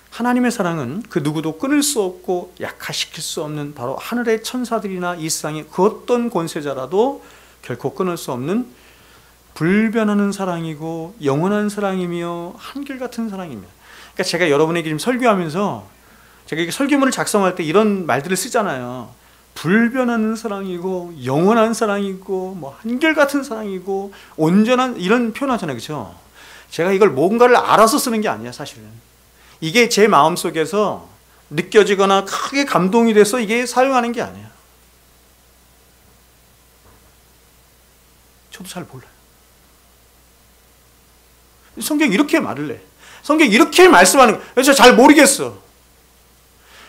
하나님의 사랑은 그 누구도 끊을 수 없고 약화시킬 수 없는 바로 하늘의 천사들이나 이 세상의 그 어떤 권세자라도 결코 끊을 수 없는 불변하는 사랑이고 영원한 사랑이며 한결같은 사랑입니다. 그러니까 제가 여러분에게 지금 설교하면서 제가 이게 설교문을 작성할 때 이런 말들을 쓰잖아요. 불변하는 사랑이고 영원한 사랑이고 뭐 한결같은 사랑이고 온전한 이런 표현하잖아요. 그렇죠? 제가 이걸 뭔가를 알아서 쓰는 게 아니야. 사실은 이게 제 마음속에서 느껴지거나 크게 감동이 돼서 이게 사용하는 게 아니야. 저도 잘 몰라요. 성경이 이렇게 말을 해. 성경이 이렇게 말씀하는 거예요. 그래서 잘 모르겠어.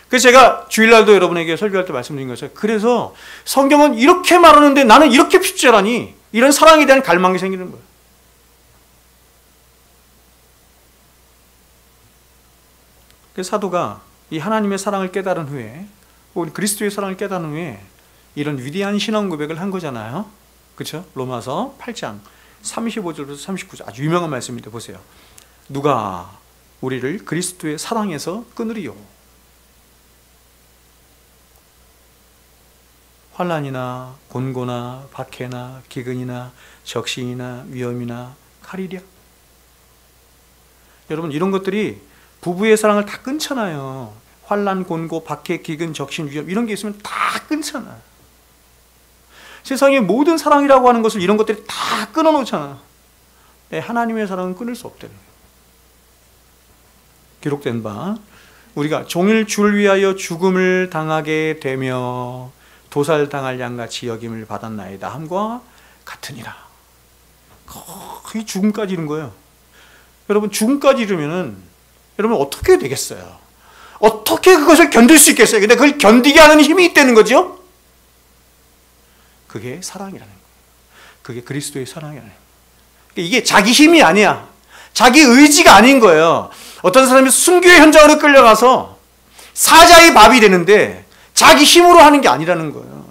그래서 제가 주일날도 여러분에게 설교할 때 말씀드린 것처럼 그래서 성경은 이렇게 말하는데 나는 이렇게 핍절하니 이런 사랑에 대한 갈망이 생기는 거예요. 그래서 사도가 이 하나님의 사랑을 깨달은 후에 혹은 그리스도의 사랑을 깨달은 후에 이런 위대한 신앙 고백을 한 거잖아요. 그렇죠? 로마서 8장 35절부터 39절 아주 유명한 말씀인데 보세요. 누가 우리를 그리스도의 사랑에서 끊으리요? 환난이나 곤고나 박해나 기근이나 적신이나 위험이나 칼이랴. 여러분 이런 것들이 부부의 사랑을 다 끊잖아요. 환난, 곤고, 박해, 기근, 적신, 위험 이런 게 있으면 다 끊잖아요. 세상의 모든 사랑이라고 하는 것을 이런 것들이 다 끊어놓잖아. 하나님의 사랑은 끊을 수 없다는 거예요. 기록된 바 우리가 종일 주를 위하여 죽음을 당하게 되며 도살당할 양같이 여김을 받았나이다 함과 같으니라. 거의 죽음까지 이른 거예요. 여러분 죽음까지 이르면은 여러분 어떻게 되겠어요? 어떻게 그것을 견딜 수 있겠어요? 근데 그걸 견디게 하는 힘이 있다는 거죠. 그게 사랑이라는 거예요. 그게 그리스도의 사랑이라는 거예요. 이게 자기 힘이 아니야. 자기 의지가 아닌 거예요. 어떤 사람이 순교의 현장으로 끌려가서 사자의 밥이 되는데 자기 힘으로 하는 게 아니라는 거예요.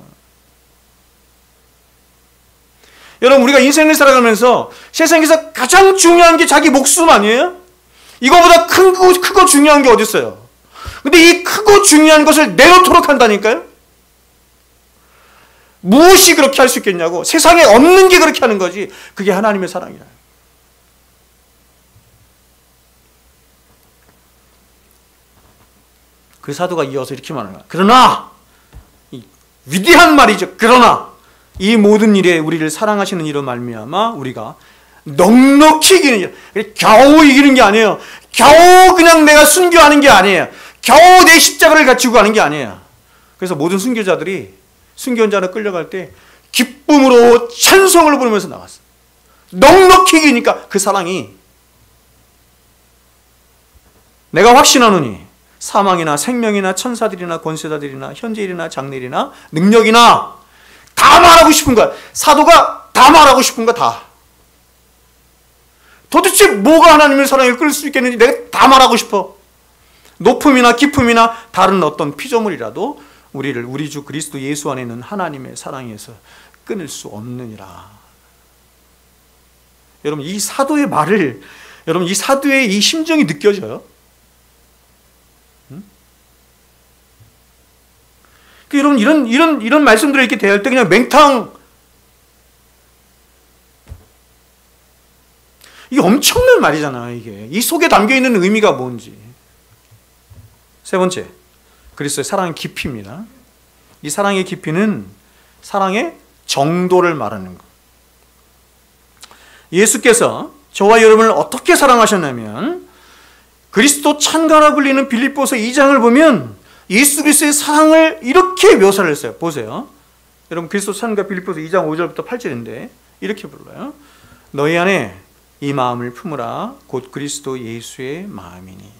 여러분 우리가 인생을 살아가면서 세상에서 가장 중요한 게 자기 목숨 아니에요? 이거보다 크고 중요한 게 어디 있어요? 근데 이 크고 중요한 것을 내놓도록 한다니까요? 무엇이 그렇게 할 수 있겠냐고. 세상에 없는 게 그렇게 하는 거지. 그게 하나님의 사랑이라. 그 사도가 이어서 이렇게 말하는 거야. 그러나 이 위대한 말이죠. 그러나 이 모든 일에 우리를 사랑하시는 이로 말미암아 우리가 넉넉히 이기는 일. 겨우 이기는 게 아니에요. 겨우 그냥 내가 순교하는 게 아니에요. 겨우 내 십자가를 갖추고 가는 게 아니에요. 그래서 모든 순교자들이 순교자로 끌려갈 때 기쁨으로 찬송을 부르면서 나왔어요. 넉넉히 기니까 그 사랑이 내가 확신하노니 사망이나 생명이나 천사들이나 권세자들이나 현재일이나 장래일이나 능력이나 다 말하고 싶은 거야. 사도가 다 말하고 싶은 거 다. 도대체 뭐가 하나님의 사랑을 끌 수 있겠는지 내가 다 말하고 싶어. 높음이나 깊음이나 다른 어떤 피조물이라도 우리를 우리 주 그리스도 예수 안에 있는 하나님의 사랑에서 끊을 수 없느니라. 여러분 이 사도의 말을, 여러분 이 사도의 이 심정이 느껴져요? 여러분 이런 말씀들을 이렇게 대할 때 그냥 맹탕, 이게 엄청난 말이잖아요. 이게 이 속에 담겨 있는 의미가 뭔지. 세 번째, 그리스도의 사랑의 깊이입니다. 이 사랑의 깊이는 사랑의 정도를 말하는 것. 예수께서 저와 여러분을 어떻게 사랑하셨냐면 그리스도 찬가라 불리는 빌립보서 2장을 보면 예수 그리스도의 사랑을 이렇게 묘사를 했어요. 보세요. 여러분 그리스도 찬가 빌립보서 2장 5절부터 8절인데 이렇게 불러요. 너희 안에 이 마음을 품으라. 곧 그리스도 예수의 마음이니.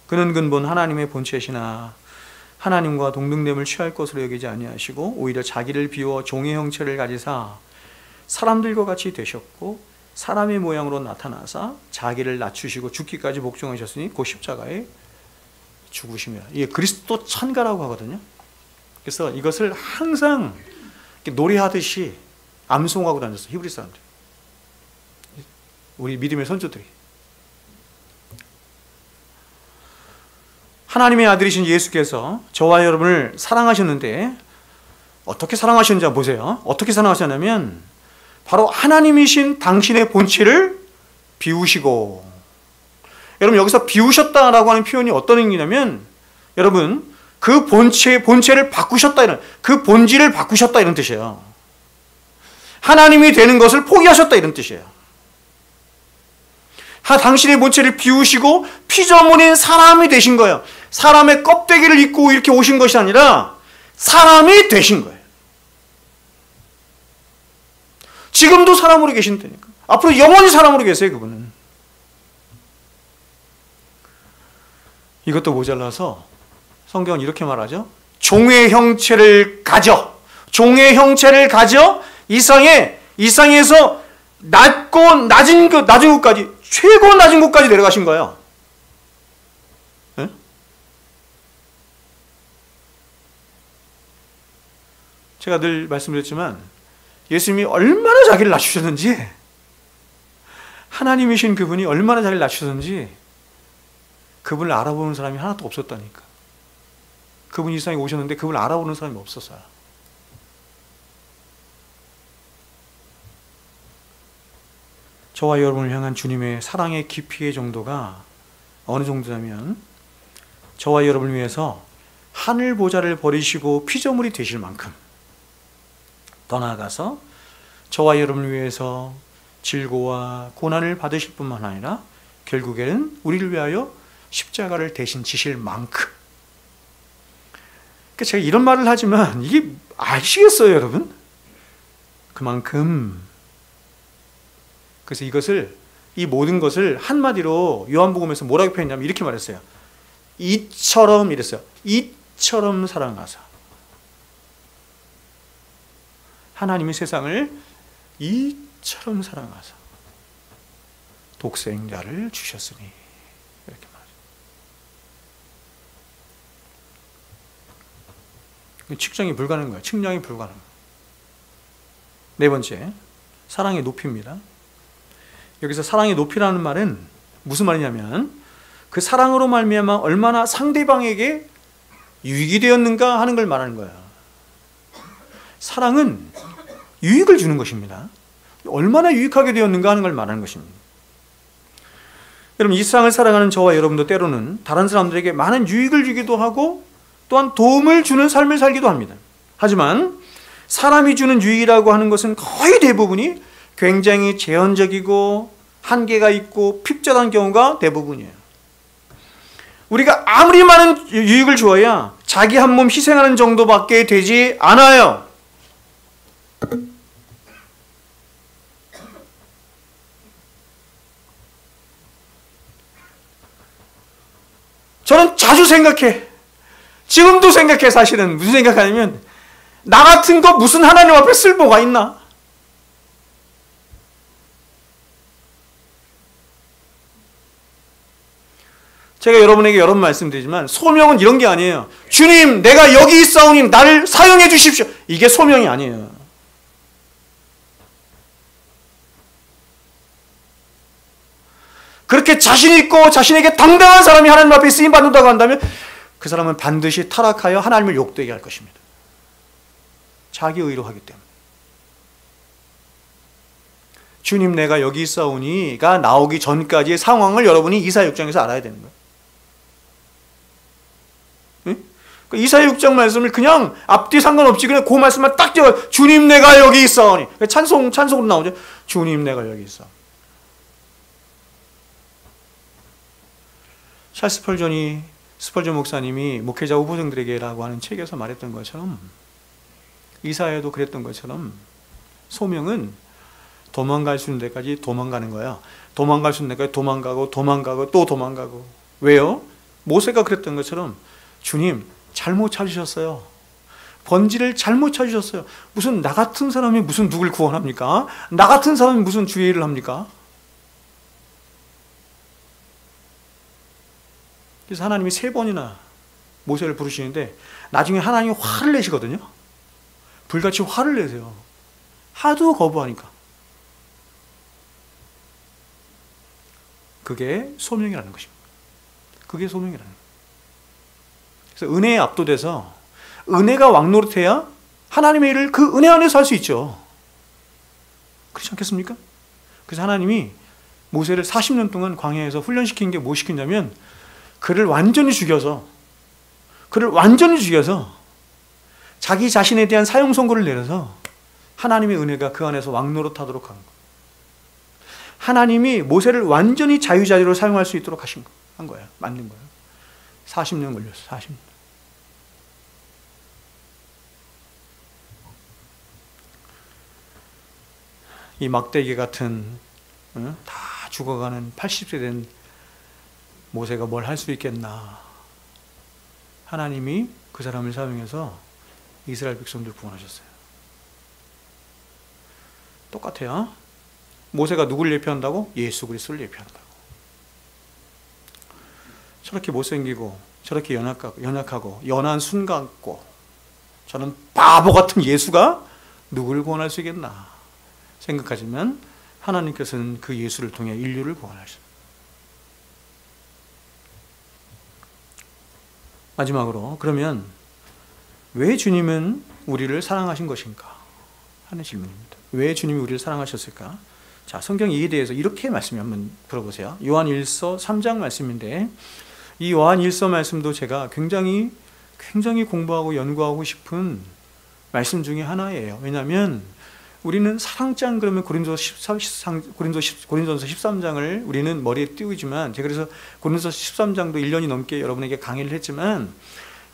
그는 근본 하나님의 본체시나 하나님과 동등됨을 취할 것으로 여기지 아니하시고 오히려 자기를 비워 종의 형체를 가지사 사람들과 같이 되셨고 사람의 모양으로 나타나사 자기를 낮추시고 죽기까지 복종하셨으니 곧 십자가에 죽으심이라. 이게 그리스도 찬가라고 하거든요. 그래서 이것을 항상 노래하듯이 암송하고 다녔어요. 히브리 사람들, 우리 믿음의 선조들이. 하나님의 아들이신 예수께서 저와 여러분을 사랑하셨는데 어떻게 사랑하셨는지 보세요. 어떻게 사랑하셨냐면 바로 하나님이신 당신의 본체를 비우시고, 여러분 여기서 비우셨다라고 하는 표현이 어떤 의미냐면 여러분 그 본체를 바꾸셨다, 이런, 그 본질을 바꾸셨다 이런 뜻이에요. 하나님이 되는 것을 포기하셨다 이런 뜻이에요. 당신의 본체를 비우시고 피조물인 사람이 되신 거예요. 사람의 껍데기를 입고 이렇게 오신 것이 아니라 사람이 되신 거예요. 지금도 사람으로 계신다니까. 앞으로 영원히 사람으로 계세요, 그분은. 이것도 모자라서 성경은 이렇게 말하죠. 종의 형체를 가져, 종의 형체를 가져 이 상에서 낮은 곳까지, 최고 낮은 곳까지 내려가신 거예요. 네? 제가 늘 말씀드렸지만 예수님이 얼마나 자기를 낮추셨는지, 하나님이신 그분이 얼마나 자기를 낮추셨는지 그분을 알아보는 사람이 하나도 없었다니까. 그분이 이 세상에 오셨는데 그분을 알아보는 사람이 없었어요. 저와 여러분을 향한 주님의 사랑의 깊이의 정도가 어느 정도냐면 저와 여러분을 위해서 하늘 보좌를 버리시고 피조물이 되실 만큼, 더 나아가서 저와 여러분을 위해서 질고와 고난을 받으실 뿐만 아니라 결국에는 우리를 위하여 십자가를 대신 지실 만큼. 그러니까 제가 이런 말을 하지만 이게 아시겠어요, 여러분? 그만큼. 그래서 이 모든 것을 한마디로 요한복음에서 뭐라고 표현했냐면 이렇게 말했어요. 이처럼, 이랬어요. 이처럼 사랑하사. 하나님이 세상을 이처럼 사랑하사 독생자를 주셨으니, 이렇게 말해요. 측정이 불가능한 거예요. 측량이 불가능한 거예요. 네 번째, 사랑의 높이입니다. 여기서 사랑의 높이라는 말은 무슨 말이냐면 그 사랑으로 말미암아 얼마나 상대방에게 유익이 되었는가 하는 걸 말하는 거예요. 사랑은 유익을 주는 것입니다. 얼마나 유익하게 되었는가 하는 걸 말하는 것입니다. 여러분 이 세상을 살아가는 저와 여러분도 때로는 다른 사람들에게 많은 유익을 주기도 하고 또한 도움을 주는 삶을 살기도 합니다. 하지만 사람이 주는 유익이라고 하는 것은 거의 대부분이 굉장히 제한적이고 한계가 있고 핍절한 경우가 대부분이에요. 우리가 아무리 많은 유익을 주어야 자기 한 몸 희생하는 정도밖에 되지 않아요. 저는 자주 생각해. 지금도 생각해. 사실은 무슨 생각하냐면 나 같은 거 무슨 하나님 앞에 쓸모가 있나? 제가 여러분에게 여러 번 말씀드리지만 소명은 이런 게 아니에요. 주님, 내가 여기 있사오니 나를 사용해 주십시오. 이게 소명이 아니에요. 그렇게 자신 있고 자신에게 당당한 사람이 하나님 앞에 쓰임 받는다고 한다면 그 사람은 반드시 타락하여 하나님을 욕되게 할 것입니다. 자기 의로 하기 때문에. 주님, 내가 여기 있사오니가 나오기 전까지의 상황을 여러분이 이사야 6장에서 알아야 되는 거예요. 이사야 6장 말씀을 그냥 앞뒤 상관없이 그냥 그 말씀만 딱 찍어. 주님, 내가 여기 있사오니. 찬송으로 나오죠. 주님, 내가 여기 있사오니. 찰스 스펄전 목사님이 목회자 후보생들에게라고 하는 책에서 말했던 것처럼 이사야도 그랬던 것처럼 소명은 도망갈 수 있는 데까지 도망가는 거야. 도망갈 수 있는 데까지 도망가고 또 도망가고. 왜요? 모세가 그랬던 것처럼 주님, 잘못 찾으셨어요. 번지를 잘못 찾으셨어요. 무슨 나 같은 사람이 무슨 누굴 구원합니까? 나 같은 사람이 무슨 주의 일을 합니까? 그래서 하나님이 3번이나 모세를 부르시는데 나중에 하나님이 화를 내시거든요. 불같이 화를 내세요. 하도 거부하니까. 그게 소명이라는 것입니다. 그게 소명이라는 거예요. 그래서 은혜에 압도돼서 은혜가 왕노릇해야 하나님의 일을 그 은혜 안에서 할 수 있죠. 그렇지 않겠습니까? 그래서 하나님이 모세를 40년 동안 광야에서 훈련시킨 게 뭐 시키냐면 그를 완전히 죽여서 자기 자신에 대한 사형 선고를 내려서 하나님의 은혜가 그 안에서 왕노릇하도록 한 거예요. 하나님이 모세를 완전히 자유자재로 사용할 수 있도록 한 거예요. 만든 거예요. 40년 걸렸어요. 40년. 이 막대기 같은 다 죽어가는 80세 된 모세가 뭘 할 수 있겠나. 하나님이 그 사람을 사용해서 이스라엘 백성들을 구원하셨어요. 똑같아요. 모세가 누구를 예표한다고? 예수 그리스도를 예표한다고. 저렇게 못생기고 저렇게 연약하고 연한 순 같고 저는 바보 같은 예수가 누구를 구원할 수 있겠나 생각하지만 하나님께서는 그 예수를 통해 인류를 구원하셨습니다. 마지막으로 그러면 왜 주님은 우리를 사랑하신 것인가 하는 질문입니다. 왜 주님이 우리를 사랑하셨을까? 자, 성경 이에 대해서 이렇게 말씀을 한번 들어보세요. 요한 1서 3장 말씀인데 이 요한 1서 말씀도 제가 굉장히 공부하고 연구하고 싶은 말씀 중에 하나예요. 왜냐하면 우리는 사랑장 그러면 고린도서 13장을 우리는 머리에 띄우지만 제가 그래서 고린도서 13장도 1년이 넘게 여러분에게 강의를 했지만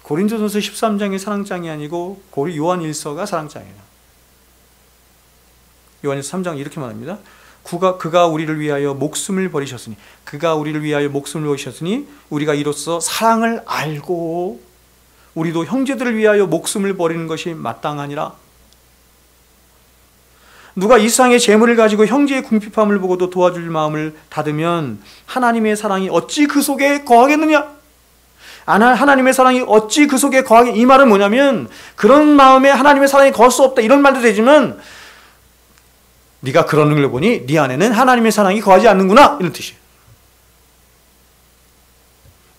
고린도전서 13장이 사랑장이 아니고 요한 1서가 사랑장이에요. 요한 3장 이렇게 말합니다. 그가 우리를 위하여 목숨을 버리셨으니 우리가 이로써 사랑을 알고 우리도 형제들을 위하여 목숨을 버리는 것이 마땅하니라. 누가 이 세상의 재물을 가지고 형제의 궁핍함을 보고도 도와줄 마음을 닫으면 하나님의 사랑이 어찌 그 속에 거하겠느냐? 하나님의 사랑이 어찌 그 속에 이 말은 뭐냐면 그런 마음에 하나님의 사랑이 거할 수 없다 이런 말도 되지만 네가 그러는 걸 보니 네 안에는 하나님의 사랑이 거하지 않는구나 이런 뜻이에요.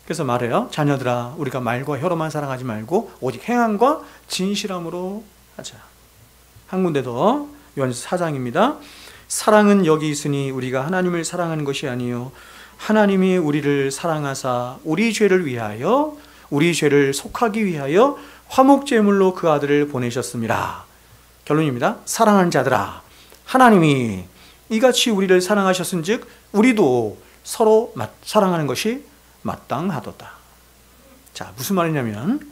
그래서 말해요. 자녀들아 우리가 말과 혀로만 사랑하지 말고 오직 행함과 진실함으로 하자. 한 군데 더 요한일서 4장입니다. 사랑은 여기 있으니 우리가 하나님을 사랑하는 것이 아니요 하나님이 우리를 사랑하사 우리 죄를 위하여 우리 죄를 속하기 위하여 화목제물로 그 아들을 보내셨습니다. 결론입니다. 사랑하는 자들아 하나님이 이같이 우리를 사랑하셨은즉 우리도 서로 사랑하는 것이 마땅하도다. 자, 무슨 말이냐면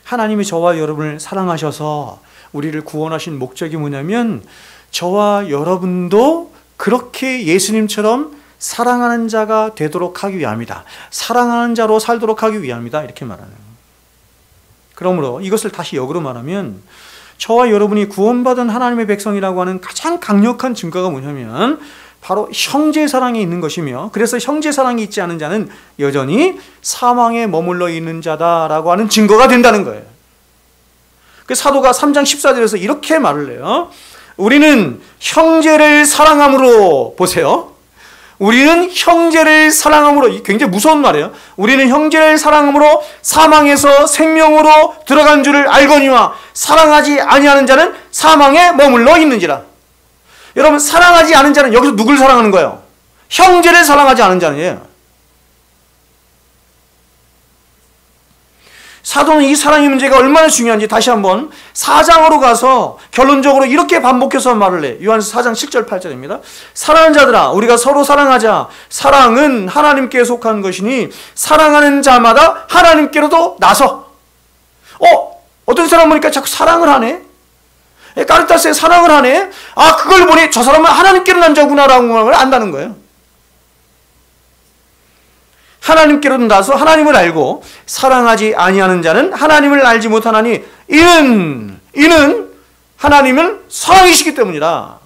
하나님이 저와 여러분을 사랑하셔서 우리를 구원하신 목적이 뭐냐면 저와 여러분도 그렇게 예수님처럼 사랑하는 자가 되도록 하기 위함이다. 사랑하는 자로 살도록 하기 위함이다. 이렇게 말하는 거예요. 그러므로 이것을 다시 역으로 말하면 저와 여러분이 구원받은 하나님의 백성이라고 하는 가장 강력한 증거가 뭐냐면 바로 형제 사랑이 있는 것이며, 그래서 형제 사랑이 있지 않은 자는 여전히 사망에 머물러 있는 자다라고 하는 증거가 된다는 거예요. 그 사도가 3장 14절에서 이렇게 말을 해요. 우리는 형제를 사랑함으로, 보세요, 우리는 형제를 사랑함으로, 굉장히 무서운 말이에요. 우리는 형제를 사랑함으로 사망에서 생명으로 들어간 줄을 알거니와 사랑하지 아니하는 자는 사망에 머물러 있는지라. 여러분, 사랑하지 않은 자는 여기서 누굴 사랑하는 거예요? 형제를 사랑하지 않은 자는요. 사도는 이 사랑의 문제가 얼마나 중요한지 다시 한번 4장으로 가서 결론적으로 이렇게 반복해서 말을 해. 요한서 4장 7절 8절입니다. 사랑하는 자들아, 우리가 서로 사랑하자. 사랑은 하나님께 속한 것이니 사랑하는 자마다 하나님께로도 나서. 어떤 사람 보니까 자꾸 사랑을 하네. 까르타스에 사랑을 하네. 아, 그걸 보니 저 사람은 하나님께로 난 자구나라는 걸 안다는 거예요. 하나님께로 나서 하나님을 알고 사랑하지 아니하는 자는 하나님을 알지 못하나니 이는 하나님을 사랑이시기 때문이라.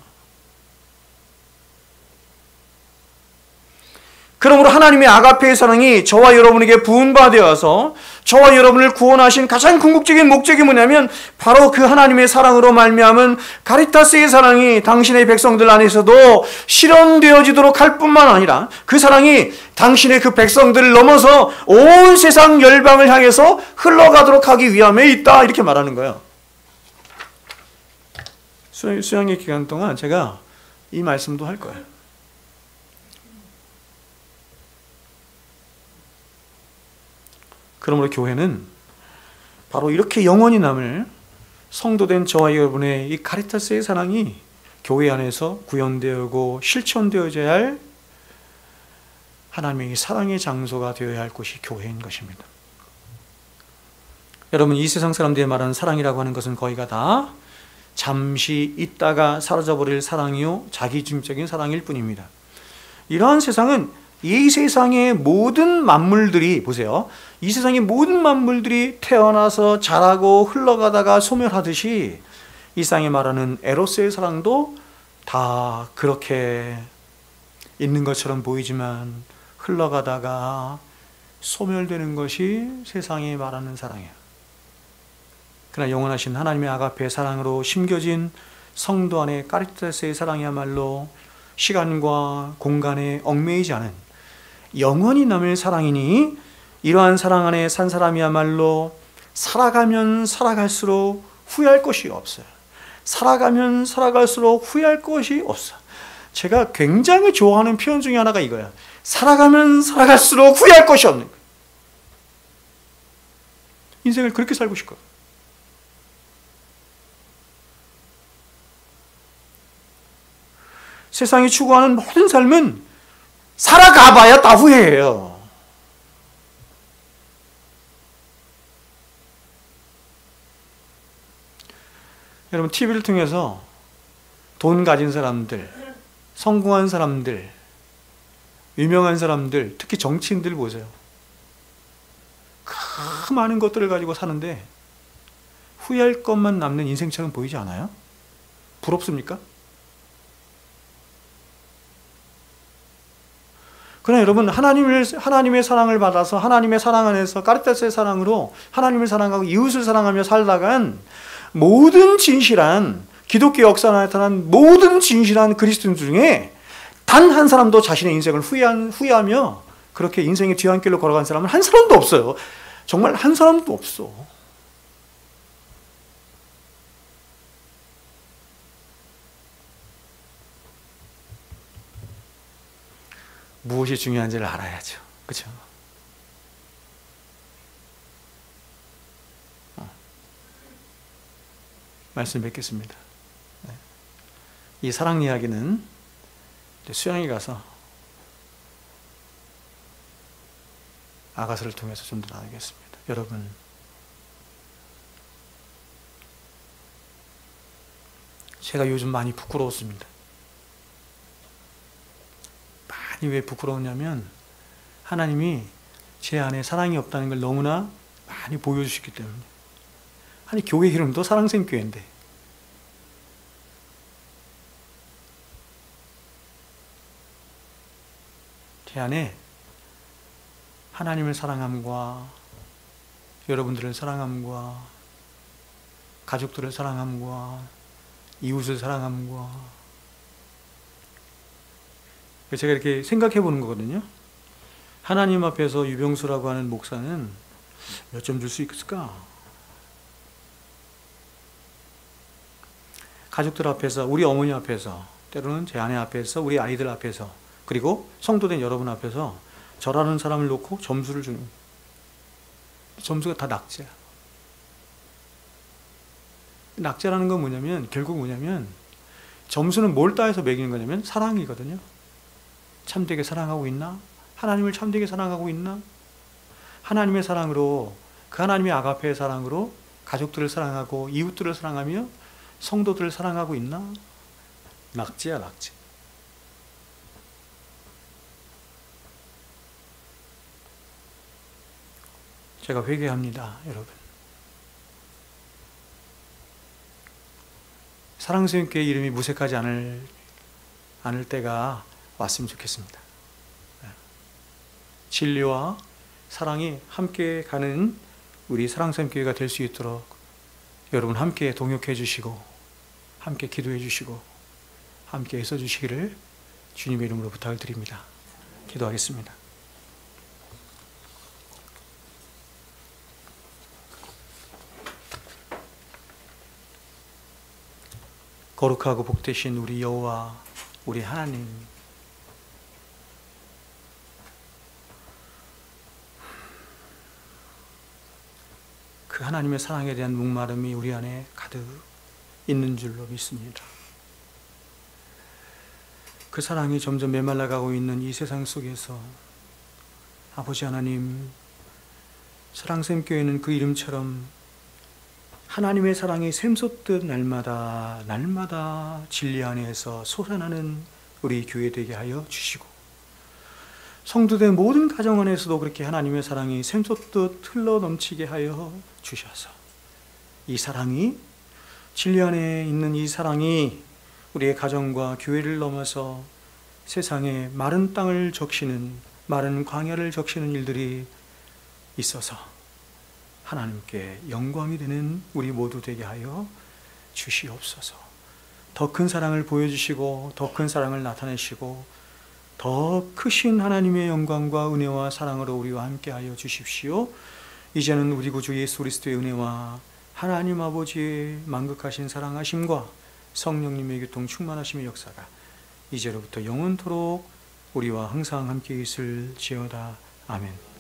그러므로 하나님의 아가페의 사랑이 저와 여러분에게 부은바되어서 저와 여러분을 구원하신 가장 궁극적인 목적이 뭐냐면 바로 그 하나님의 사랑으로 말미암은 가리타스의 사랑이 당신의 백성들 안에서도 실현되어지도록 할 뿐만 아니라 그 사랑이 당신의 그 백성들을 넘어서 온 세상 열방을 향해서 흘러가도록 하기 위함에 있다, 이렇게 말하는 거예요. 수양의 기간 동안 제가 이 말씀도 할 거예요. 그러므로 교회는 바로 이렇게 영원히 남을 성도된 저와 여러분의 이 카리타스의 사랑이 교회 안에서 구현되고 실천되어져야 할 하나님의 사랑의 장소가 되어야 할 곳이 교회인 것입니다. 여러분, 이 세상 사람들이 말하는 사랑이라고 하는 것은 거의가 다 잠시 있다가 사라져버릴 사랑이요, 자기중적인 사랑일 뿐입니다. 이러한 세상은 이 세상의 모든 만물들이, 보세요, 이 세상의 모든 만물들이 태어나서 자라고 흘러가다가 소멸하듯이 이 세상에 말하는 에로스의 사랑도 다 그렇게 있는 것처럼 보이지만 흘러가다가 소멸되는 것이 세상에 말하는 사랑이에요. 그러나 영원하신 하나님의 아가페의 사랑으로 심겨진 성도 안의 카리타스의 사랑이야말로 시간과 공간에 얽매이지 않은 영원히 남을 사랑이니 이러한 사랑 안에 산 사람이야말로 살아가면 살아갈수록 후회할 것이 없어요. 살아가면 살아갈수록 후회할 것이 없어. 제가 굉장히 좋아하는 표현 중에 하나가 이거야. 살아가면 살아갈수록 후회할 것이 없는 거예요. 인생을 그렇게 살고 싶거든. 세상이 추구하는 모든 삶은 살아가봐야 다 후회해요. 여러분, TV를 통해서 돈 가진 사람들, 성공한 사람들, 유명한 사람들, 특히 정치인들 보세요. 그 많은 것들을 가지고 사는데 후회할 것만 남는 인생처럼 보이지 않아요? 부럽습니까? 그러나 여러분, 하나님의 사랑을 받아서 하나님의 사랑 안에서 카리타스의 사랑으로 하나님을 사랑하고 이웃을 사랑하며 살다간 모든 진실한 기독교 역사에 나타난 모든 진실한 그리스도인 중에 단 한 사람도 자신의 인생을 후회하며 그렇게 인생의 뒤안길로 걸어간 사람은 한 사람도 없어요. 정말 한 사람도 없어. 무엇이 중요한지를 알아야죠. 그렇죠? 말씀 뵙겠습니다. 네. 이 사랑 이야기는 수양에 가서 아가서를 통해서 좀 더 나누겠습니다. 여러분, 제가 요즘 많이 부끄러웠습니다. 많이 왜 부끄러웠냐면 하나님이 제 안에 사랑이 없다는 걸 너무나 많이 보여주셨기 때문에. 아니 교회 이름도 사랑샘교회인데 제 안에 하나님을 사랑함과 여러분들을 사랑함과 가족들을 사랑함과 이웃을 사랑함과 제가 이렇게 생각해 보는 거거든요. 하나님 앞에서 유병수라고 하는 목사는 몇 점 줄 수 있을까? 가족들 앞에서, 우리 어머니 앞에서, 때로는 제 아내 앞에서, 우리 아이들 앞에서, 그리고 성도된 여러분 앞에서 저라는 사람을 놓고 점수를 주는, 점수가 다 낙제야. 낙제라는 건 뭐냐면, 결국 뭐냐면 점수는 뭘 따해서 매기는 거냐면 사랑이거든요. 참되게 사랑하고 있나? 하나님을 참되게 사랑하고 있나? 하나님의 사랑으로, 그 하나님의 아가페의 사랑으로 가족들을 사랑하고 이웃들을 사랑하며 성도들을 사랑하고 있나? 낙제야, 낙제. 제가 회개합니다, 여러분. 사랑샘교회 이름이 무색하지 않을 때가 왔으면 좋겠습니다. 진리와 사랑이 함께 가는 우리 사랑샘교회가 될 수 있도록 여러분 함께 동역해 주시고 함께 기도해 주시고 함께 애써 주시기를 주님의 이름으로 부탁을 드립니다. 기도하겠습니다. 거룩하고 복되신 우리 여호와 우리 하나님, 그 하나님의 사랑에 대한 목마름이 우리 안에 가득 있는 줄로 믿습니다. 그 사랑이 점점 메말라가고 있는 이 세상 속에서 아버지 하나님, 사랑샘교회는 그 이름처럼 하나님의 사랑이 샘솟듯 날마다 진리 안에서 솟아나는 우리 교회 되게 하여 주시고, 성도된 모든 가정 안에서도 그렇게 하나님의 사랑이 샘솟듯 흘러 넘치게 하여 주셔서 이 사랑이, 진리 안에 있는 이 사랑이 우리의 가정과 교회를 넘어서 세상에 마른 땅을 적시는, 마른 광야를 적시는 일들이 있어서 하나님께 영광이 되는 우리 모두 되게 하여 주시옵소서. 더 큰 사랑을 보여주시고 더 큰 사랑을 나타내시고 더 크신 하나님의 영광과 은혜와 사랑으로 우리와 함께 하여 주십시오. 이제는 우리 구주 예수 그리스도의 은혜와 하나님 아버지의 만극하신 사랑하심과 성령님의 교통 충만하심의 역사가 이제로부터 영원토록 우리와 항상 함께 있을지어다. 아멘.